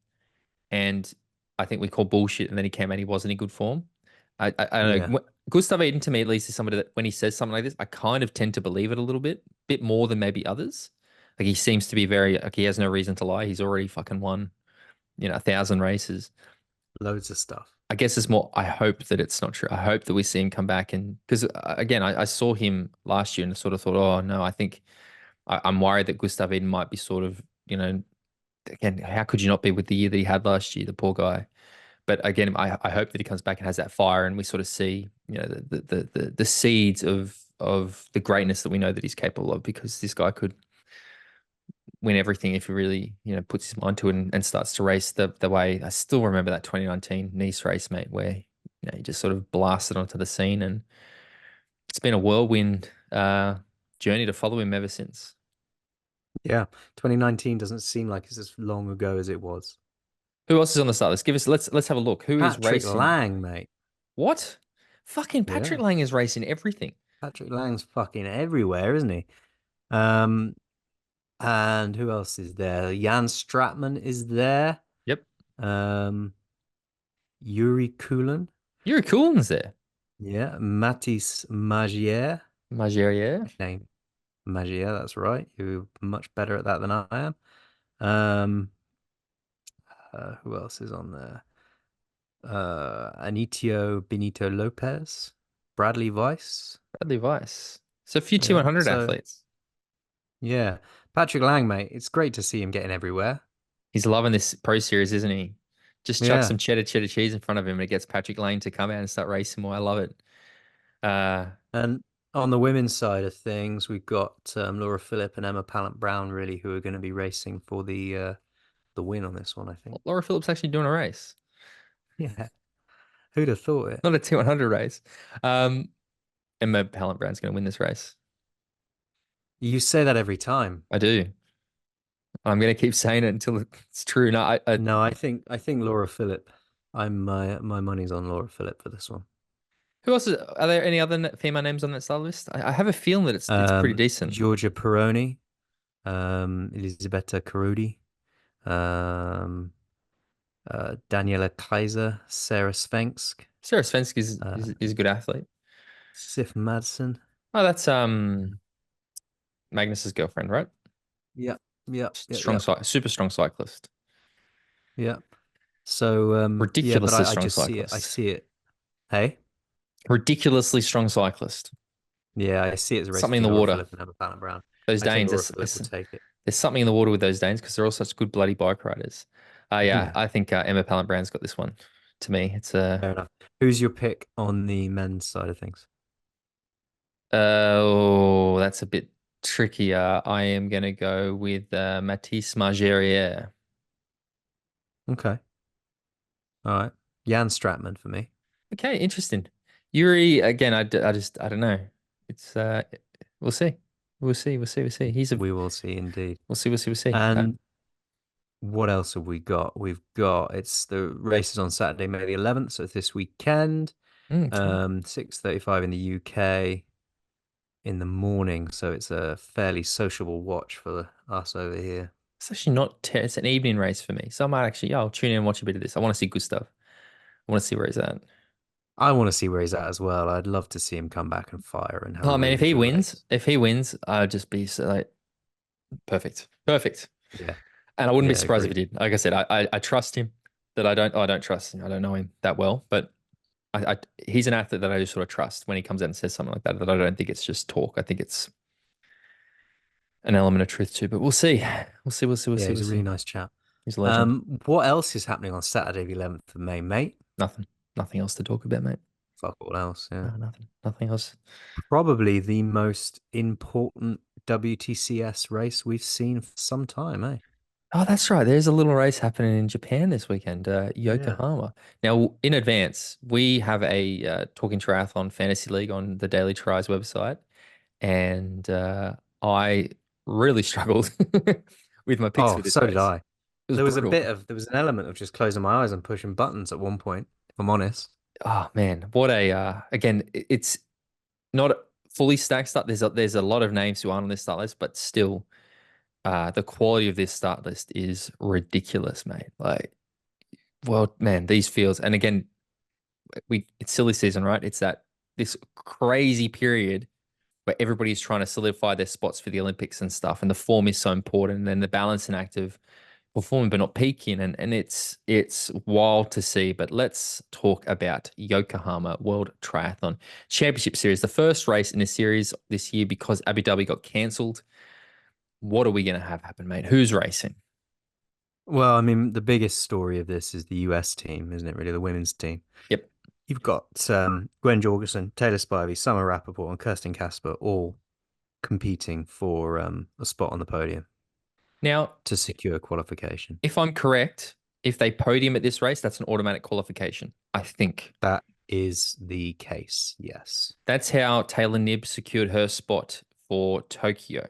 And I think we called bullshit, and then he came out he wasn't in good form. I don't Yeah. know. Gustav Iden to me at least is somebody that when he says something like this, I kind of tend to believe it a little bit more than maybe others. Like he seems to be very like he has no reason to lie. He's already fucking won, 1,000 races. Loads of stuff. I guess it's more. I hope that it's not true. I hope that we see him come back and because again, I saw him last year and sort of thought, oh no, I think I'm worried that Gustav Iden might be sort of, again, how could you not be with the year that he had last year, the poor guy. But again, I hope that he comes back and has that fire, and we sort of see, the seeds of the greatness that we know that he's capable of, because this guy could win everything if he really, puts his mind to it and starts to race the way. I still remember that 2019 Nice race, mate, where he just sort of blasted onto the scene, and it's been a whirlwind journey to follow him ever since. Yeah. 2019 doesn't seem like it's as long ago as it was. Who else is on the start list? Let's have a look. Who is Patrick racing? Lang, mate. What? Fucking Patrick Yeah. Lang is racing everything. Patrick Lang's fucking everywhere, isn't he? Um, and who else is there? Jan Stratman is there. Yep. Um, Yuri Kulin. Yuri Coolin's there. Yeah. Mathis Magier. Margerier. Name Magier, that's right. You're much better at that than I am. Um, who else is on there? Anitio Benito Lopez, Bradley Weiss. Bradley Weiss. So a few Yeah. 200 So athletes. yeah, Patrick Lang, mate. It's great to see him getting everywhere. He's loving this Pro Series, isn't he? Just chuck Yeah. some cheddar cheese in front of him and it gets Patrick Lane to come out and start racing more. I love it. Uh, And On the women's side of things, we've got Laura Philipp and Emma Pallant-Brown really who are going to be racing for the win on this one, I think. Laura Phillips actually doing a race, Yeah. Who'd have thought it? not a T100 race. Um, Emma Pallant Brown's going to win this race. You say that every time. I do. I'm going to keep saying it until it's true. No, No, I think Laura Philipp. My money's on Laura Philipp for this one. who else are there any other female names on that start list? I have a feeling that it's pretty decent. Giorgia Peroni, Elisabetta Carudi, um, Daniela Kaiser, Sarah Svensk, Sarah Svensk uh, is a good athlete. Sif Madsen. Oh, that's Magnus's girlfriend, right? Yep, yep, yep, Strong, yep, super strong cyclist. yep. So yeah, but Ridiculously I strong just see it. I cyclist. see it. Hey, Ridiculously strong cyclist. yeah, I see it as a race Something in between the Laura water. Philipp and Emma Pallant-Brown. Those I think Danes, Laura Philipp will take it. there's something in the water with those Danes because they're all such good bloody bike riders. Yeah, Yeah, I think Emma Pallant-Brown's got this one. To me, it's a fair enough. Who's your pick on the men's side of things? oh, that's a bit trickier. I am gonna go with Mathis Margerier. Okay, all right. Jan Stratman for me. Okay, interesting. Yuri again. I don't know. It's we'll see. We'll see. We will see indeed. We'll see. And what else have we got? We've got it's the races on Saturday, May the 11th, so it's this weekend. Okay. 6:35 in the UK in the morning, so it's a fairly sociable watch for us over here. It's actually not ter it's an evening race for me. So I might actually, yeah, I'll tune in and watch a bit of this. I want to see Gustav. I want to see where he's at. I want to see where he's at as well. I'd love to see him come back and fire and have a Oh man, really good race. if he wins, I'll just be so like perfect. Perfect. Yeah, And I wouldn't be yeah, surprised if he agreed. did. Like I said, I trust him that I don't trust him. I don't know him that well, but he's an athlete that I just sort of trust when he comes out and says something like that, that I don't think it's just talk. I think it's an element of truth too, but we'll see. Yeah, We'll he's a really see. nice chap. He's a legend. What else is happening on Saturday, the 11th of May, mate? Nothing. Nothing else to talk about, mate. Fuck all else, yeah. No, nothing. Nothing else. Probably the most important WTCS race we've seen for some time, eh? Oh, that's right. There's a little race happening in Japan this weekend, Yeah. Yokohama. Now, in advance, we have a Talking Triathlon Fantasy League on the Daily Tries website, and I really struggled with my picks for Oh, this so did race. I. It was brutal. There was an element of just closing my eyes and pushing buttons at one point, if I'm honest. Oh man, what a again, it's not fully stacked up. There's a lot of names who aren't on this start list, but still, the quality of this start list is ridiculous, mate. Like, well, man, these fields, and again, it's silly season, right? It's that this crazy period where everybody's trying to solidify their spots for the Olympics and stuff, and the form is so important, and then the balance and active performing but not peaking, and it's wild to see. But let's talk about Yokohama World Triathlon Championship Series, the first race in the series this year because Abu Dhabi got cancelled. What are we going to have happen, mate? Who's racing? Well, I mean, the biggest story of this is the US team, isn't it? Really, the women's team. Yep. You've got Gwen Jorgensen, Taylor Spivey, Summer Rappaport, and Kirsten Casper all competing for a spot on the podium Now, to secure qualification. if I'm correct, if they podium at this race, that's an automatic qualification. I think That is the case, yes. that's how Taylor Knibb secured her spot for Tokyo.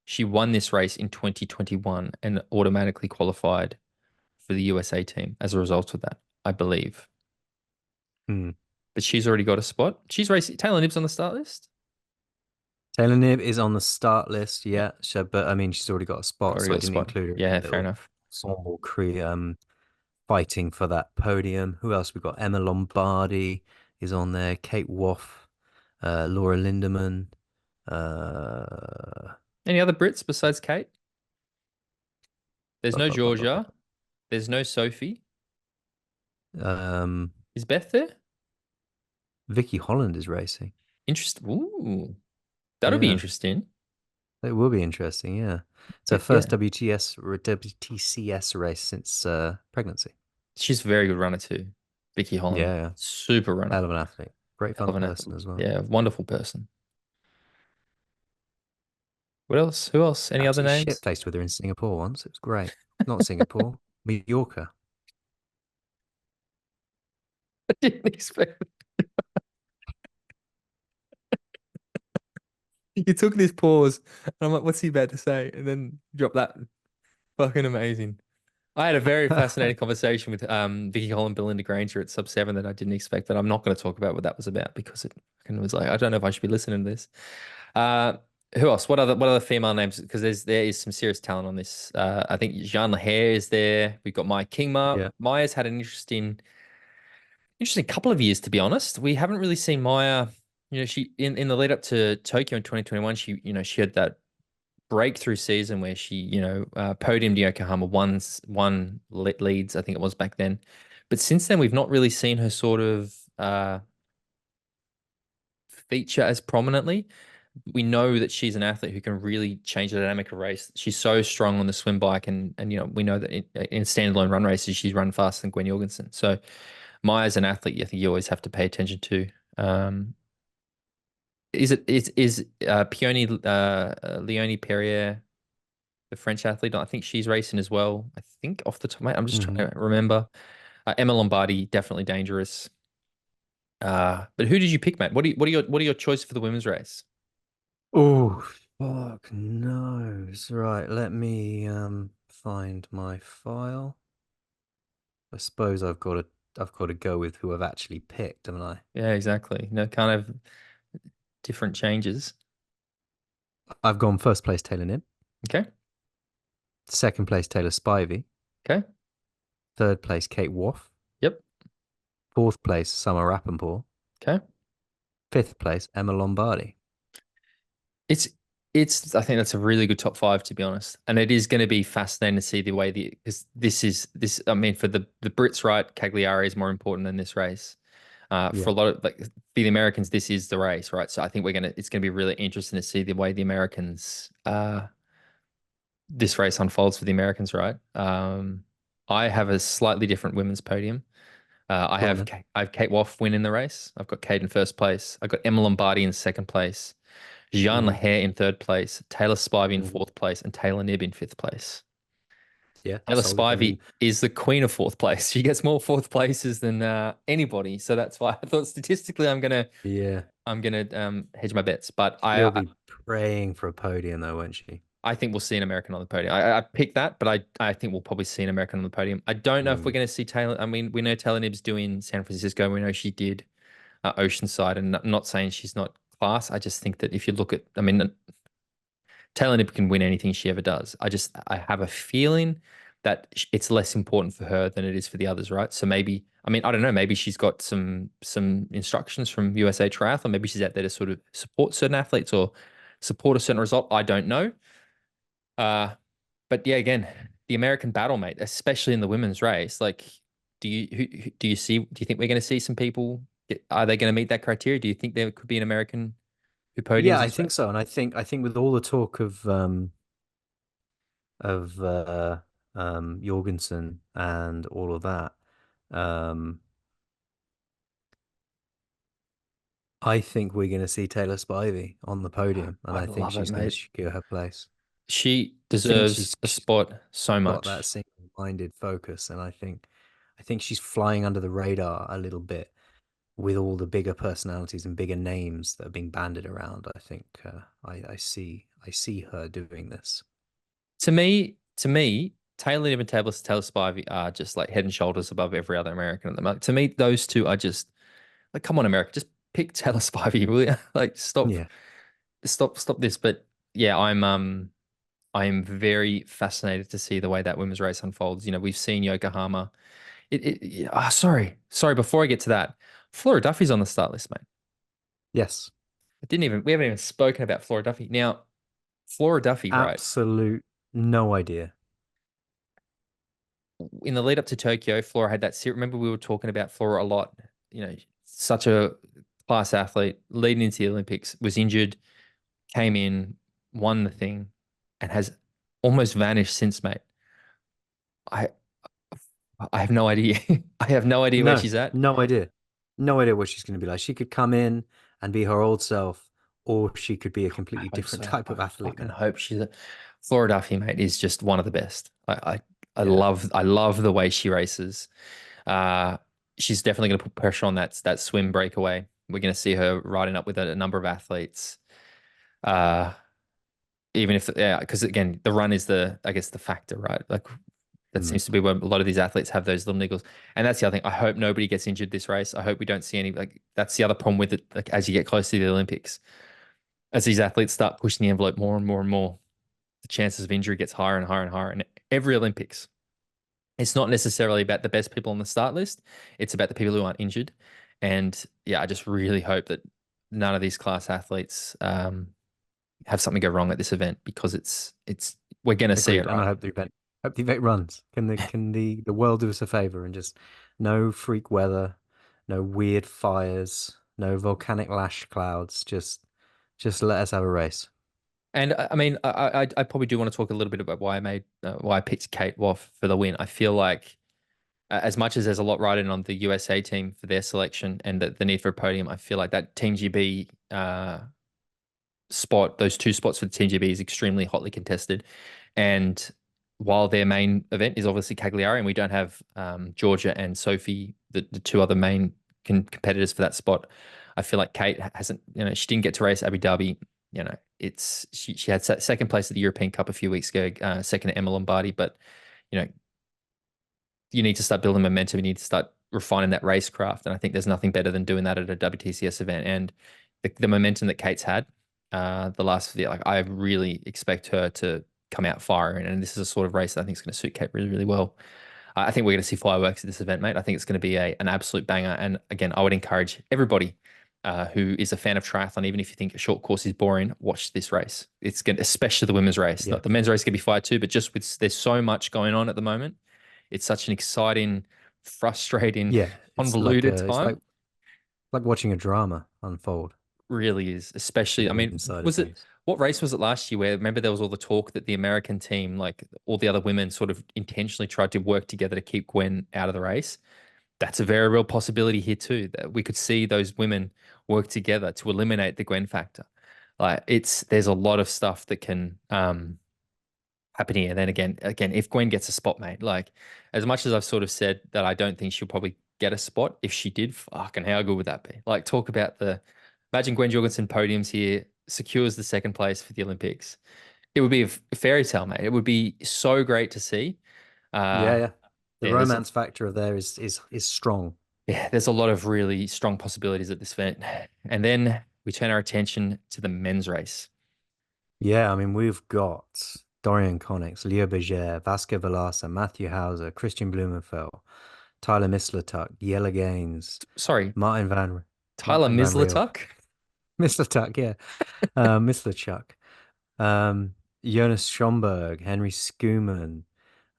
She won this race in 2021 and automatically qualified for the USA team as a result of that, I believe. Hmm. But she's already got a spot. She's racing. Taylor Knibb's on the start list. Taylor Knibb is on the start list, Yeah, yeah. So, but I mean, she's already got a spot, already so I got a didn't spot. include her in Yeah, the fair little enough. ensemble crew fighting for that podium. Who else? We've got Emma Lombardi is on there, Kate Woff, Laura Lindemann, uh, Any other Brits besides Kate? There's bu- no bu- bu- bu- bu- Georgia. There's no Sophie. um, Is Beth there? Vicky Holland is racing. Interesting. Ooh, that'll be Yeah, interesting. it will be interesting. Yeah, it's her first Yeah. WTCS race since pregnancy. She's a very good runner too. Vicky Holland. Yeah, yeah. Super runner. Hell of an athlete. Great Hell fun of an person athlete. as well. Yeah, wonderful person. What else? Who else? Any other Absolutely names? shit-faced with her in Singapore once. It was great. Not Singapore, Mallorca. I didn't expect. You took this pause, and I'm like, what's he about to say? And then drop that. Fucking amazing. I had a very fascinating conversation with Vicky Holland, Belinda Granger at Sub 7 that I didn't expect, that I'm not going to talk about what that was about because it fucking was like, I don't know if I should be listening to this. Uh, who else? What other female names? Because there is some serious talent on this. I think Jean Lahair is there. We've got Maya Kingma. Yeah. Maya's had an interesting couple of years, to be honest. We haven't really seen Maya. She in the lead up to Tokyo in 2021, she had that breakthrough season where she, podiumed Yokohama, won leads, I think it was back then. But since then, we've not really seen her sort of feature as prominently. We know that she's an athlete who can really change the dynamic of race. She's so strong on the swim bike, and we know that in standalone run races, she's run faster than Gwen Jorgensen. So Maya's an athlete I think you always have to pay attention to. Is Peony Leonie Perrier the French athlete? I think she's racing as well. I think off the top of my, I'm just Hmm. trying to remember. Emma Lombardi, definitely dangerous. But who did you pick, mate? What are your choices for the women's race? Oh, fuck knows. Right, let me find my file. I suppose I've got to go with who I've actually picked, haven't I? Yeah, exactly. No, kind of different changes. I've gone first place Taylor Knibb, Okay, second place Taylor Spivey, okay, third place Kate Woff, yep, fourth place Summer Rappenpour, okay. fifth place Emma Lombardi. It's it's. I think that's a really good top five, to be honest. And it is going to be fascinating to see the way because this. I mean, for the Brits, right? Cagliari is more important than this race. For Yeah. a lot of like for the Americans, this is the race, right? So I think it's gonna be really interesting to see the way the Americans this race unfolds for the Americans, right? I have a slightly different women's podium. Go on then. I have Kate Woff winning the race. I've got Kate in first place. I've got Emma Lombardi in second place. Jean Hmm. Lahair in third place. Taylor Spivey in Hmm. fourth place, and Taylor Knibb in fifth place. Yeah, Taylor solid. I Spivey mean, is the queen of fourth place. She gets more fourth places than anybody. So that's why I thought statistically yeah, I'm gonna hedge my bets. But she'll be praying for a podium though, won't she? I think we'll see an American on the podium. I picked that, but I think we'll probably see an American on the podium. I don't know if we're Mm. going to see Taylor. I mean, we know Taylor Nibb's doing San Francisco. We know she did Oceanside, and not saying she's not class. I just think that if you look at, I mean, Taylor Knibb can win anything she ever does. I have a feeling that it's less important for her than it is for the others, right? So maybe, I mean, I don't know. Maybe she's got some instructions from USA Triathlon. Maybe she's out there to sort of support certain athletes or support a certain result. I don't know. Uh, but yeah, again, the American battle, mate, especially in the women's race. Like, do you think we're going to see some people? Are they going to meet that criteria? Do you think there could be an American who Yeah, podiums I this think race? so, and I think with all the talk of Jorgensen and all of that, um, I think we're going to see Taylor Spivey on the podium, and I I'd think love it, she's going to mate. secure her place. She I think deserves she's a she's spot so got that much. single-minded focus, and I think she's flying under the radar a little bit with all the bigger personalities and bigger names that are being banded around. I think I see her doing this. To me, Taylor Niven Taylor Spivey are just like head and shoulders above every other American at the moment. To me, those two are just like, come on, America, just pick Taylor Spivey, will you? Like, Yeah. stop this. But yeah, I am very fascinated to see the way that women's race unfolds. We've seen Yokohama. Sorry. Before I get to that, Flora Duffy's on the start list, mate. Yes. We haven't even spoken about Flora Duffy. Now, Flora Duffy, right? Absolute no idea. In the lead up to Tokyo, Flora had that series. Remember, we were talking about Flora a lot. Such a class athlete, leading into the Olympics, was injured, came in, won the thing, and has almost vanished since, mate. I I have no idea. I have no idea where No, she's at. no idea. No idea what she's going to be like. She could come in and be her old self, or she could be a I completely hope different so. type I of athlete fucking now. hope she's a Flora Duffy, mate, is just one of the best. Yeah. I love the way she races. Uh, she's definitely going to put pressure on that swim breakaway. We're going to see her riding up with a number of athletes. Uh, Even if, yeah, because again, the run is I guess the factor, right? Like that Mm. seems to be where a lot of these athletes have those little niggles. And that's the other thing. I hope nobody gets injured this race. I hope we don't see any, like, that's the other problem with it. Like, as you get closer to the Olympics, as these athletes start pushing the envelope more and more and more, the chances of injury gets higher and higher and higher. And every Olympics, it's not necessarily about the best people on the start list. It's about the people who aren't injured. And yeah, I just really hope that none of these class athletes have something go wrong at this event because it's we're gonna see it, Agreed. And right? I hope the event runs. The world do us a favor and just no freak weather, no weird fires, no volcanic lash clouds. Just let us have a race. And I mean, I probably do want to talk a little bit about why I picked Kate Waugh for the win. I feel like as much as there's a lot riding on the USA team for their selection and the need for a podium, I feel like that Team GB spot, those two spots for the Team GB is extremely hotly contested. And while their main event is obviously Cagliari, and we don't have Georgia and Sophie, the two other main competitors for that spot, I feel like Kate hasn't, she didn't get to race Abu Dhabi. She had second place at the European Cup a few weeks ago, second at Emma Lombardi, but you know, you need to start building momentum. You need to start refining that racecraft. And I think there's nothing better than doing that at a WTCS event. And the momentum that Kate's had the last year, like I really expect her to come out firing. And this is a sort of race that I think is going to suit Kate really, really well. I think we're going to see fireworks at this event, mate. I think it's going to be an absolute banger. And again, I would encourage everybody who is a fan of triathlon, even if you think a short course is boring, watch this race. It's going to, especially the women's race. Yeah. Not the men's race can be fired too, but just with there's so much going on at the moment. It's such an exciting, frustrating, Yeah. convoluted time. Like watching a drama unfold Really is, in especially. the I mean, women's side of was it things. what race was it last year where remember there was all the talk that the American team, like all the other women, sort of intentionally tried to work together to keep Gwen out of the race? That's a very real possibility here too, that we could see those women work together to eliminate the Gwen factor. Like there's a lot of stuff that can happen here. And then again, if Gwen gets a spot, mate, like as much as I've sort of said that I don't think she'll probably get a spot, if she did, fucking how good would that be? Like talk about imagine Gwen Jorgensen podiums here, secures the second place for the Olympics. It would be a fairy tale, mate. It would be so great to see. Yeah, Uh, yeah. The yeah, there's romance factor of there is strong. yeah, there's a lot of really strong possibilities at this event. And then we turn our attention to the men's race. Yeah, I mean, we've got Dorian Connix, Leo Bergere, Vasco Velasa, Matthew Hauser, Kristian Blummenfelt, Tyler Misletuck, Yella Gaines, Sorry, Martin Van Tyler Martin Van Riel, Mislatuck. Misletuck, yeah, Misletuck, Jonas Schomburg, Henry Skuman,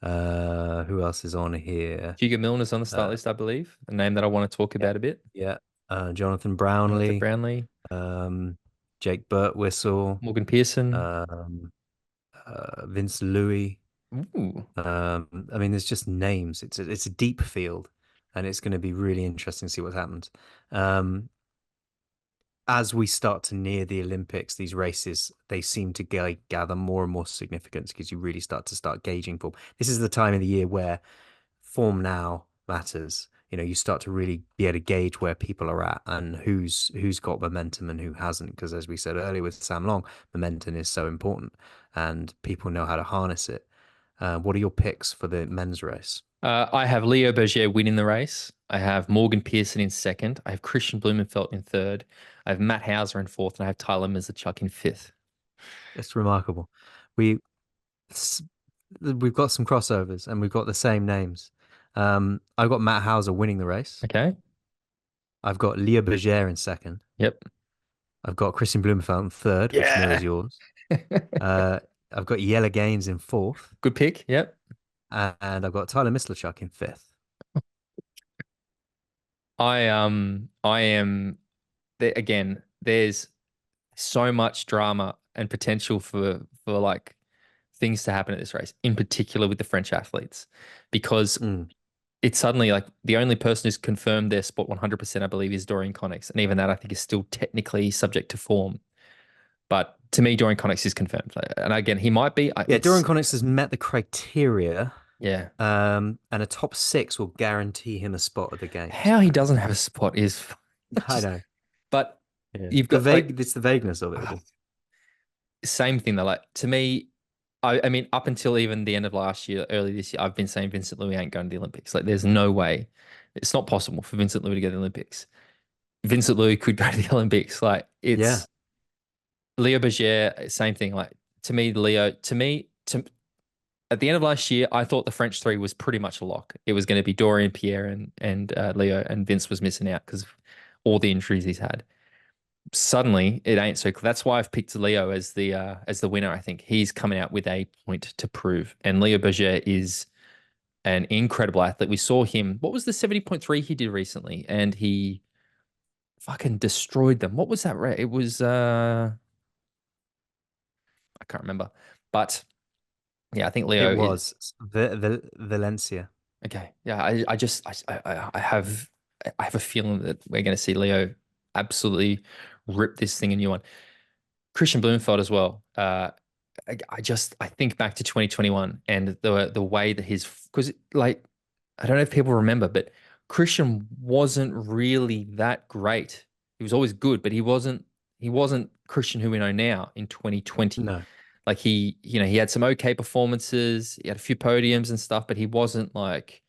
who else is on here? Hugo Milner's on the start Uh, list, I believe. A name that I want to talk yeah, about a bit. yeah, Jonathan Jonathan Brownlee, Brownlee, um, Jake Birtwistle, Morgan Pearson. um, Vince Louis. Ooh. I mean, there's just names. It's a deep field, and it's going to be really interesting to see what happens. Um, as we start to near the Olympics, these races they seem to gather more and more significance because you really start gauging form. This is the time of the year where form now matters. You know, you start to really be able to gauge where people are at and who's got momentum and who hasn't. Because as we said earlier with Sam Long, momentum is so important, and people know how to harness it. What are your picks for the men's race? I have Leo Berger winning the race. I have Morgan Pearson in second. I have Kristian Blummenfelt in third. I have Matt Hauser in fourth, and I have Tyler Mislachuk in fifth. It's remarkable. We s- we've got some crossovers and we've got the same names. I've got Matt Hauser winning the race. Okay. I've got Leah Bergere in second. Yep. I've got Kristian Blummenfelt in third, which mirrors Yeah. yours. Uh, I've got Yella Gaines in fourth, Good pick. Yep. and I've got Tyler Mislachuk in fifth. I am there again. There's so much drama and potential for like things to happen at this race, in particular with the French athletes, because Mm. it's suddenly like the only person who's confirmed their spot 100%, I believe, is Dorian Connix. And even that, I think, is still technically subject to form. But to me, Dorian Connex is confirmed. And again, he might be. Yeah, Dorian Connix has met the criteria, Yeah. and a top six will guarantee him a spot at the games, How he doesn't apparently. have a spot is I just. know. But Yeah. you've got like It's the vagueness of it all. same thing though. Like to me, I mean, up until even the end of last year, early this year, I've been saying Vincent Louis ain't going to the Olympics. Like, there's no way. It's not possible for Vincent Louis to go to the Olympics. Vincent Louis could go to the Olympics. Like, Yeah. it's Leo Bergere, same thing. Like, to at the end of last year, I thought the French three was pretty much a lock. It was going to be Dorian, Pierre, and Leo, and Vince was missing out because of all the injuries he's had. Suddenly, it ain't so. That's why I've picked Leo as the winner. I think he's coming out with a point to prove, and Leo Berger is an incredible athlete. We saw him. What was the 70.3 he did recently? And he fucking destroyed them. What was that? It was I can't remember. But yeah, I think It Leo is was Valencia. okay. Yeah, I just I have a feeling that we're going to see Leo absolutely rip this thing a new one. Kristian Blummenfelt as well. I think back to 2021 and the way that because like I don't know if people remember, but Kristian wasn't really that great. He was always good, but he wasn't Kristian who we know now in 2020. No. Like he had some okay performances, he had a few podiums and stuff, but he wasn't like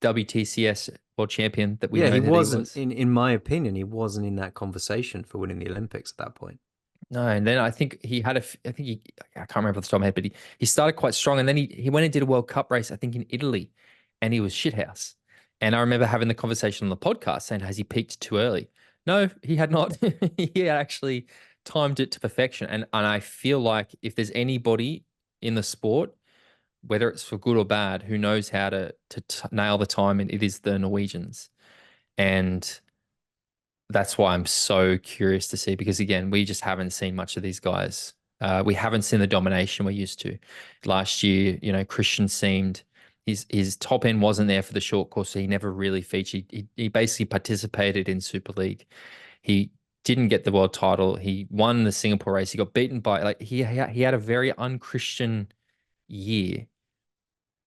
WTCS world champion that we Yeah, know he that he wasn't was. in my opinion, he wasn't in that conversation for winning the Olympics at that point. No, and then I think he had I think I can't remember off the top of my head, but he started quite strong, and then he went and did a World Cup race, I think in Italy, and he was shithouse. And I remember having the conversation on the podcast saying, has he peaked too early? No, he had not. He had actually timed it to perfection, and I feel like if there's anybody in the sport, whether it's for good or bad, who knows how to nail the time, and it is the Norwegians, and that's why I'm so curious to see because again, we just haven't seen much of these guys. We haven't seen the domination we're used to. Last year, Christian seemed his top end wasn't there for the short course, so he never really featured. He basically participated in Super League. He didn't get the world title. He won the Singapore race. He got beaten by like he had a very unchristian year,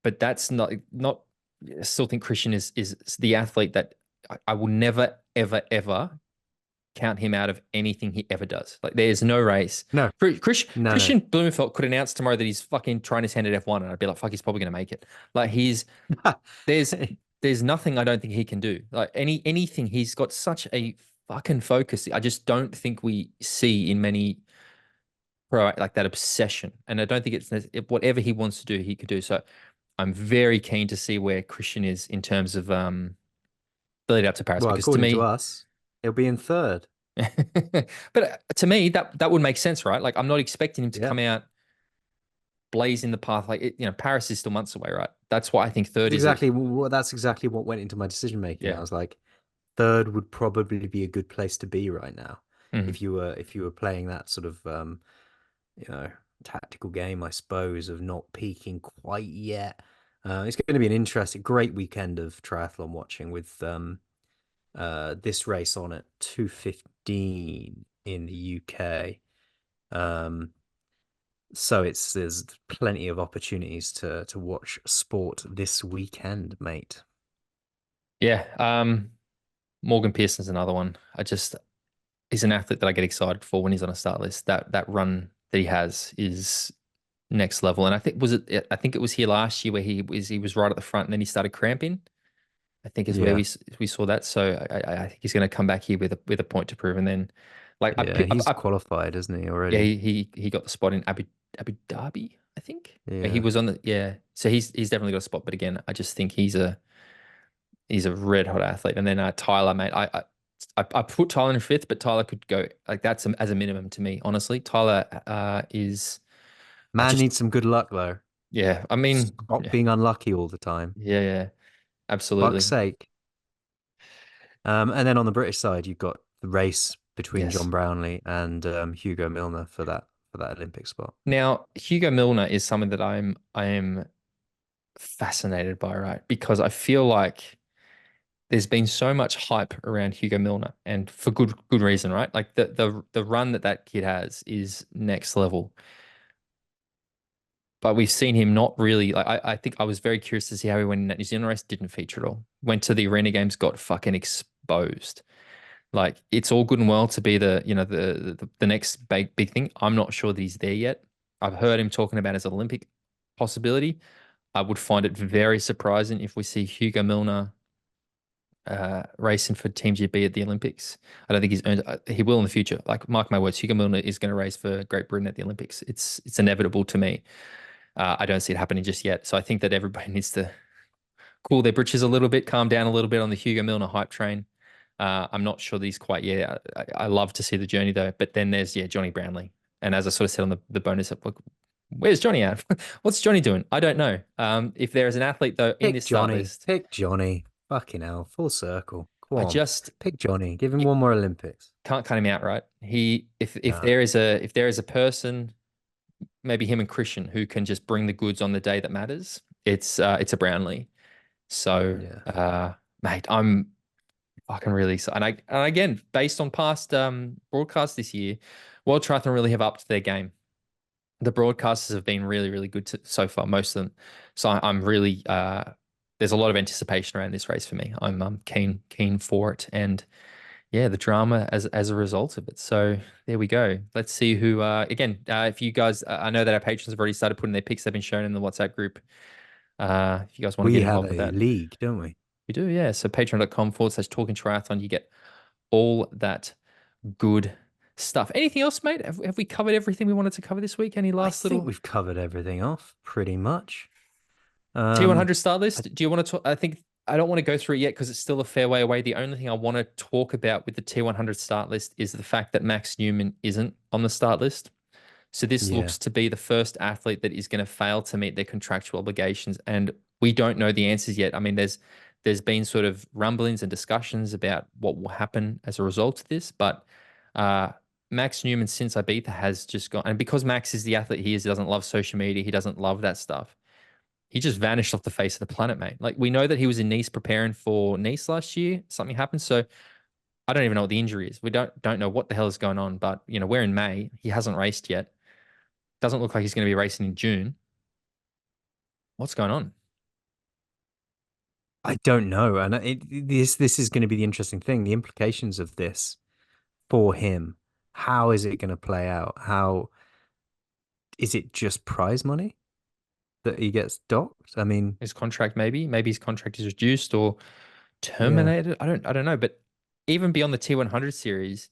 but that's not. I still think Christian is the athlete that I will never ever ever count him out of anything he ever does. Like there's no race. No, no, no. Christian Blumenfeld could announce tomorrow that he's fucking trying his hand at F1 and I'd be like, fuck, he's probably gonna make it. Like there's there's nothing I don't think he can do. Like anything, he's got such a fucking focus. I just don't think we see in many pro like that obsession. And I don't think whatever he wants to do, he could do. So I'm very keen to see where Christian is in terms of the lead up to Paris Well, because to according to me us, he'll be in third. but to me, that would make sense, right? Like I'm not expecting him to Yeah. come out blazing the path. Like Paris is still months away, right? That's why I think third is a That's exactly what went into my decision making. I yeah. was like, third would probably be a good place to be right now Mhm. if you were playing that sort of you know tactical game, I suppose, of not peaking quite yet. It's going to be an interesting, great weekend of triathlon watching with this race on at 2:15 in the UK. Um, so there's plenty of opportunities to watch sport this weekend, mate. Yeah. Morgan Pearson's another one. He's an athlete that I get excited for when he's on a start list. That run that he has is next level. And I think it was here last year where he was right at the front and then he started cramping. I think is where Yeah, we saw that. So I think he's going to come back here with a point to prove. And then like yeah, he's I qualified, isn't he yeah, already? he got the spot in Abu Dhabi, I think. He Yeah. was on the yeah. So he's definitely got a spot. But again, I just think he's a red hot athlete. And then Tyler, mate, I put Tyler in fifth, but Tyler could go like that's as a minimum to me, honestly. Tyler is I Man just needs some good luck though. yeah. I mean Stop yeah being unlucky all the time. yeah yeah Fuck's absolutely sake. And then on the British side, you've got the race between yes. John Brownlee and Hugo Milner for that Olympic spot. Now Hugo Milner is someone that I am fascinated by, right? Because I feel like there's been so much hype around Hugo Milner, and for good reason, right? Like the run that kid has is next level. But we've seen him not really like I think I was very curious to see how he went in that New Zealand race, didn't feature at all. Went to the arena games, got fucking exposed. Like it's all good and well to be the next big thing. I'm not sure that he's there yet. I've heard him talking about his Olympic possibility. I would find it very surprising if we see Hugo Milner racing for Team GB at the Olympics. I don't think he's earned. He will in the future. Like mark my words, Hugo Milner is going to race for Great Britain at the Olympics. It's inevitable to me. I don't see it happening just yet. So I think that everybody needs to cool their britches a little bit, calm down a little bit on the Hugo Milner hype train. I'm not sure that he's quite yet. I love to see the journey though. But then there's Johnny Brownlee, and as I sort of said on the bonus, look, where's Johnny at? What's Johnny doing? I don't know. If there is an athlete though in Pick this start Johnny. list, Pick Johnny. Fucking hell. Full circle. Come I on. just Pick Johnny. Give him one more Olympics. can't cut him out, right? If Nah. there is a person, maybe him and Kristian, who can just bring the goods on the day that matters, it's a Brownlee. So, Yeah. mate, I'm fucking really excited. And again, based on past broadcasts this year, World Triathlon really have upped their game. The broadcasters have been really, really good so far, most of them. So I'm really there's a lot of anticipation around this race for me. I'm keen for it, and yeah, the drama as a result of it. So there we go. Let's see who again. If you guys, I know that our patrons have already started putting their picks. They've been shown in the WhatsApp group. If you guys want to We get have involved with a that, league, don't we? we do. Yeah. So patreon.com/talking triathlon. You get all that good stuff. Anything else, mate? Have we covered everything we wanted to cover this week? Any I last think little we've covered everything off pretty much. T100 start I, list? Do you want to talk? I think I don't want to go through it yet because it's still a fair way away. The only thing I want to talk about with the T100 start list is the fact that Max Newman isn't on the start list. So this yeah. looks to be the first athlete that is going to fail to meet their contractual obligations, and we don't know the answers yet. I mean, there's been sort of rumblings and discussions about what will happen as a result of this, but uh, Max Newman since Ibiza has just gone, and because Max is the athlete he is, he doesn't love social media, he doesn't love that stuff. He just vanished off the face of the planet, mate. Like we know that he was in Nice preparing for Nice last year. Something happened, so I don't even know what the injury is. We don't know what the hell is going on, but we're in May. He hasn't raced yet. Doesn't look like he's going to be racing in June. What's going on? I don't know. And this is going to be the interesting thing, the implications of this for him. How is it going to play out? How is it just prize money that he gets docked? I mean, His contract, maybe his contract is reduced or yeah, terminated. I don't know. But even beyond the T100 series,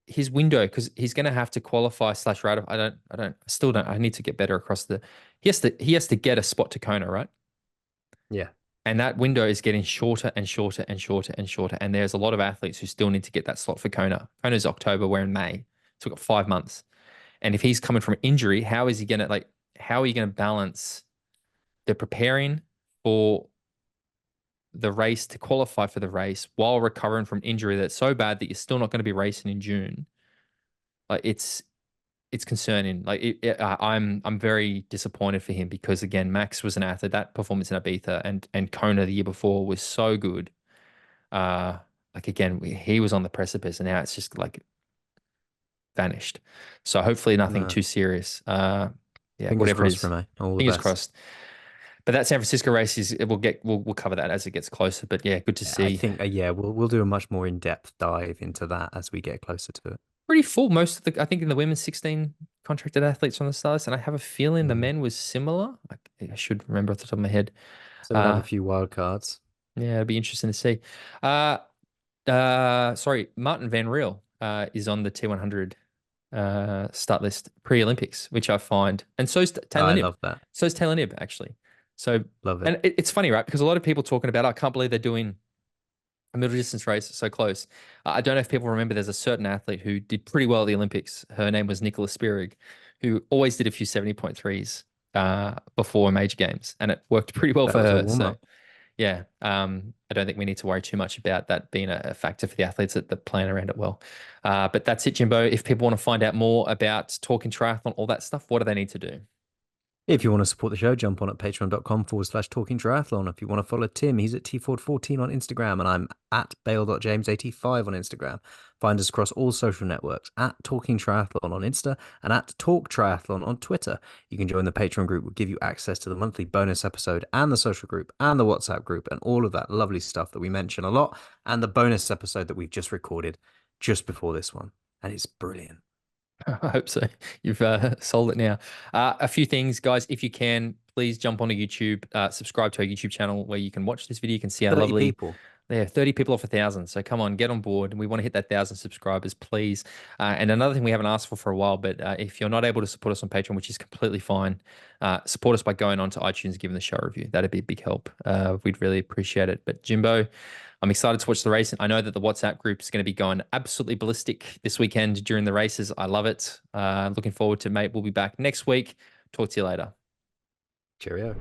his window, because he's going to have to qualify slash ratify. I still don't. I need to get better across the. He has to get a spot to Kona, right? yeah, And that window is getting shorter and shorter and shorter and shorter. And there's a lot of athletes who still need to get that slot for Kona. Kona's October, we're in May. So we've got 5 months. And if he's coming from injury, how are you going to balance the preparing for the race to qualify for the race while recovering from injury that's so bad that you're still not going to be racing in June? Like it's concerning. Like I'm very disappointed for him because again, Max was an athlete. That performance in Ibiza and Kona the year before was so good. Uh, like again, he was on the precipice, and now it's just like vanished. So hopefully nothing no. too serious. Yeah, Fingers whatever it crossed for is, me. All the fingers best. crossed. But that San Francisco race is we'll cover that as it gets closer. But yeah, good to I see. think, yeah, we'll do a much more in-depth dive into that as we get closer to it. Pretty full. Most of I think in the women's 16 contracted athletes on the stars, and I have a feeling the Mm. men was similar. I should remember off the top of my head. So we'll have a Uh, few wild cards. yeah, it'd be interesting to see. Uh, sorry, Marten Van-Riel is on the T100 start list pre-Olympics, which I find, and so's Taylor I Knibb. love that. So's Taylor Knibb actually. So, Love it. and it's funny, right? Because a lot of people talking about, I can't believe they're doing a middle distance race so close. I don't know if people remember there's a certain athlete who did pretty well at the Olympics. Her name was Nicola Spirig, who always did a few 70.3s before major games, and it worked pretty well That for was a her. warm So up. yeah, I don't think we need to worry too much about that being a factor for the athletes that plan around it well. But that's it, Jimbo. If people want to find out more about talking triathlon, all that stuff, what do they need to do? If you want to support the show, jump on at patreon.com/talking triathlon. If you want to follow Tim, he's at tford14 on Instagram, and I'm at bale.james85 on Instagram. Find us across all social networks at Talking Triathlon on Insta and at Talk Triathlon on Twitter. You can join the Patreon group, will give you access to the monthly bonus episode and the social group and the WhatsApp group and all of that lovely stuff that we mention a lot, and the bonus episode that we've just recorded just before this one. And it's brilliant. I hope so. You've sold it now. A few things, guys. If you can, please jump onto YouTube, subscribe to our YouTube channel where you can watch this video. You can see our 30 lovely. people. There, 30 people off 1,000. So come on, get on board. We want to hit that 1,000 subscribers, please. And another thing we haven't asked for a while, but if you're not able to support us on Patreon, which is completely fine, support us by going on to iTunes and giving the show a review. That'd be a big help. We'd really appreciate it. But Jimbo, I'm excited to watch the race. I know that the WhatsApp group is going to be going absolutely ballistic this weekend during the races. I love it. Looking forward to it, mate. We'll be back next week. Talk to you later. Cheerio.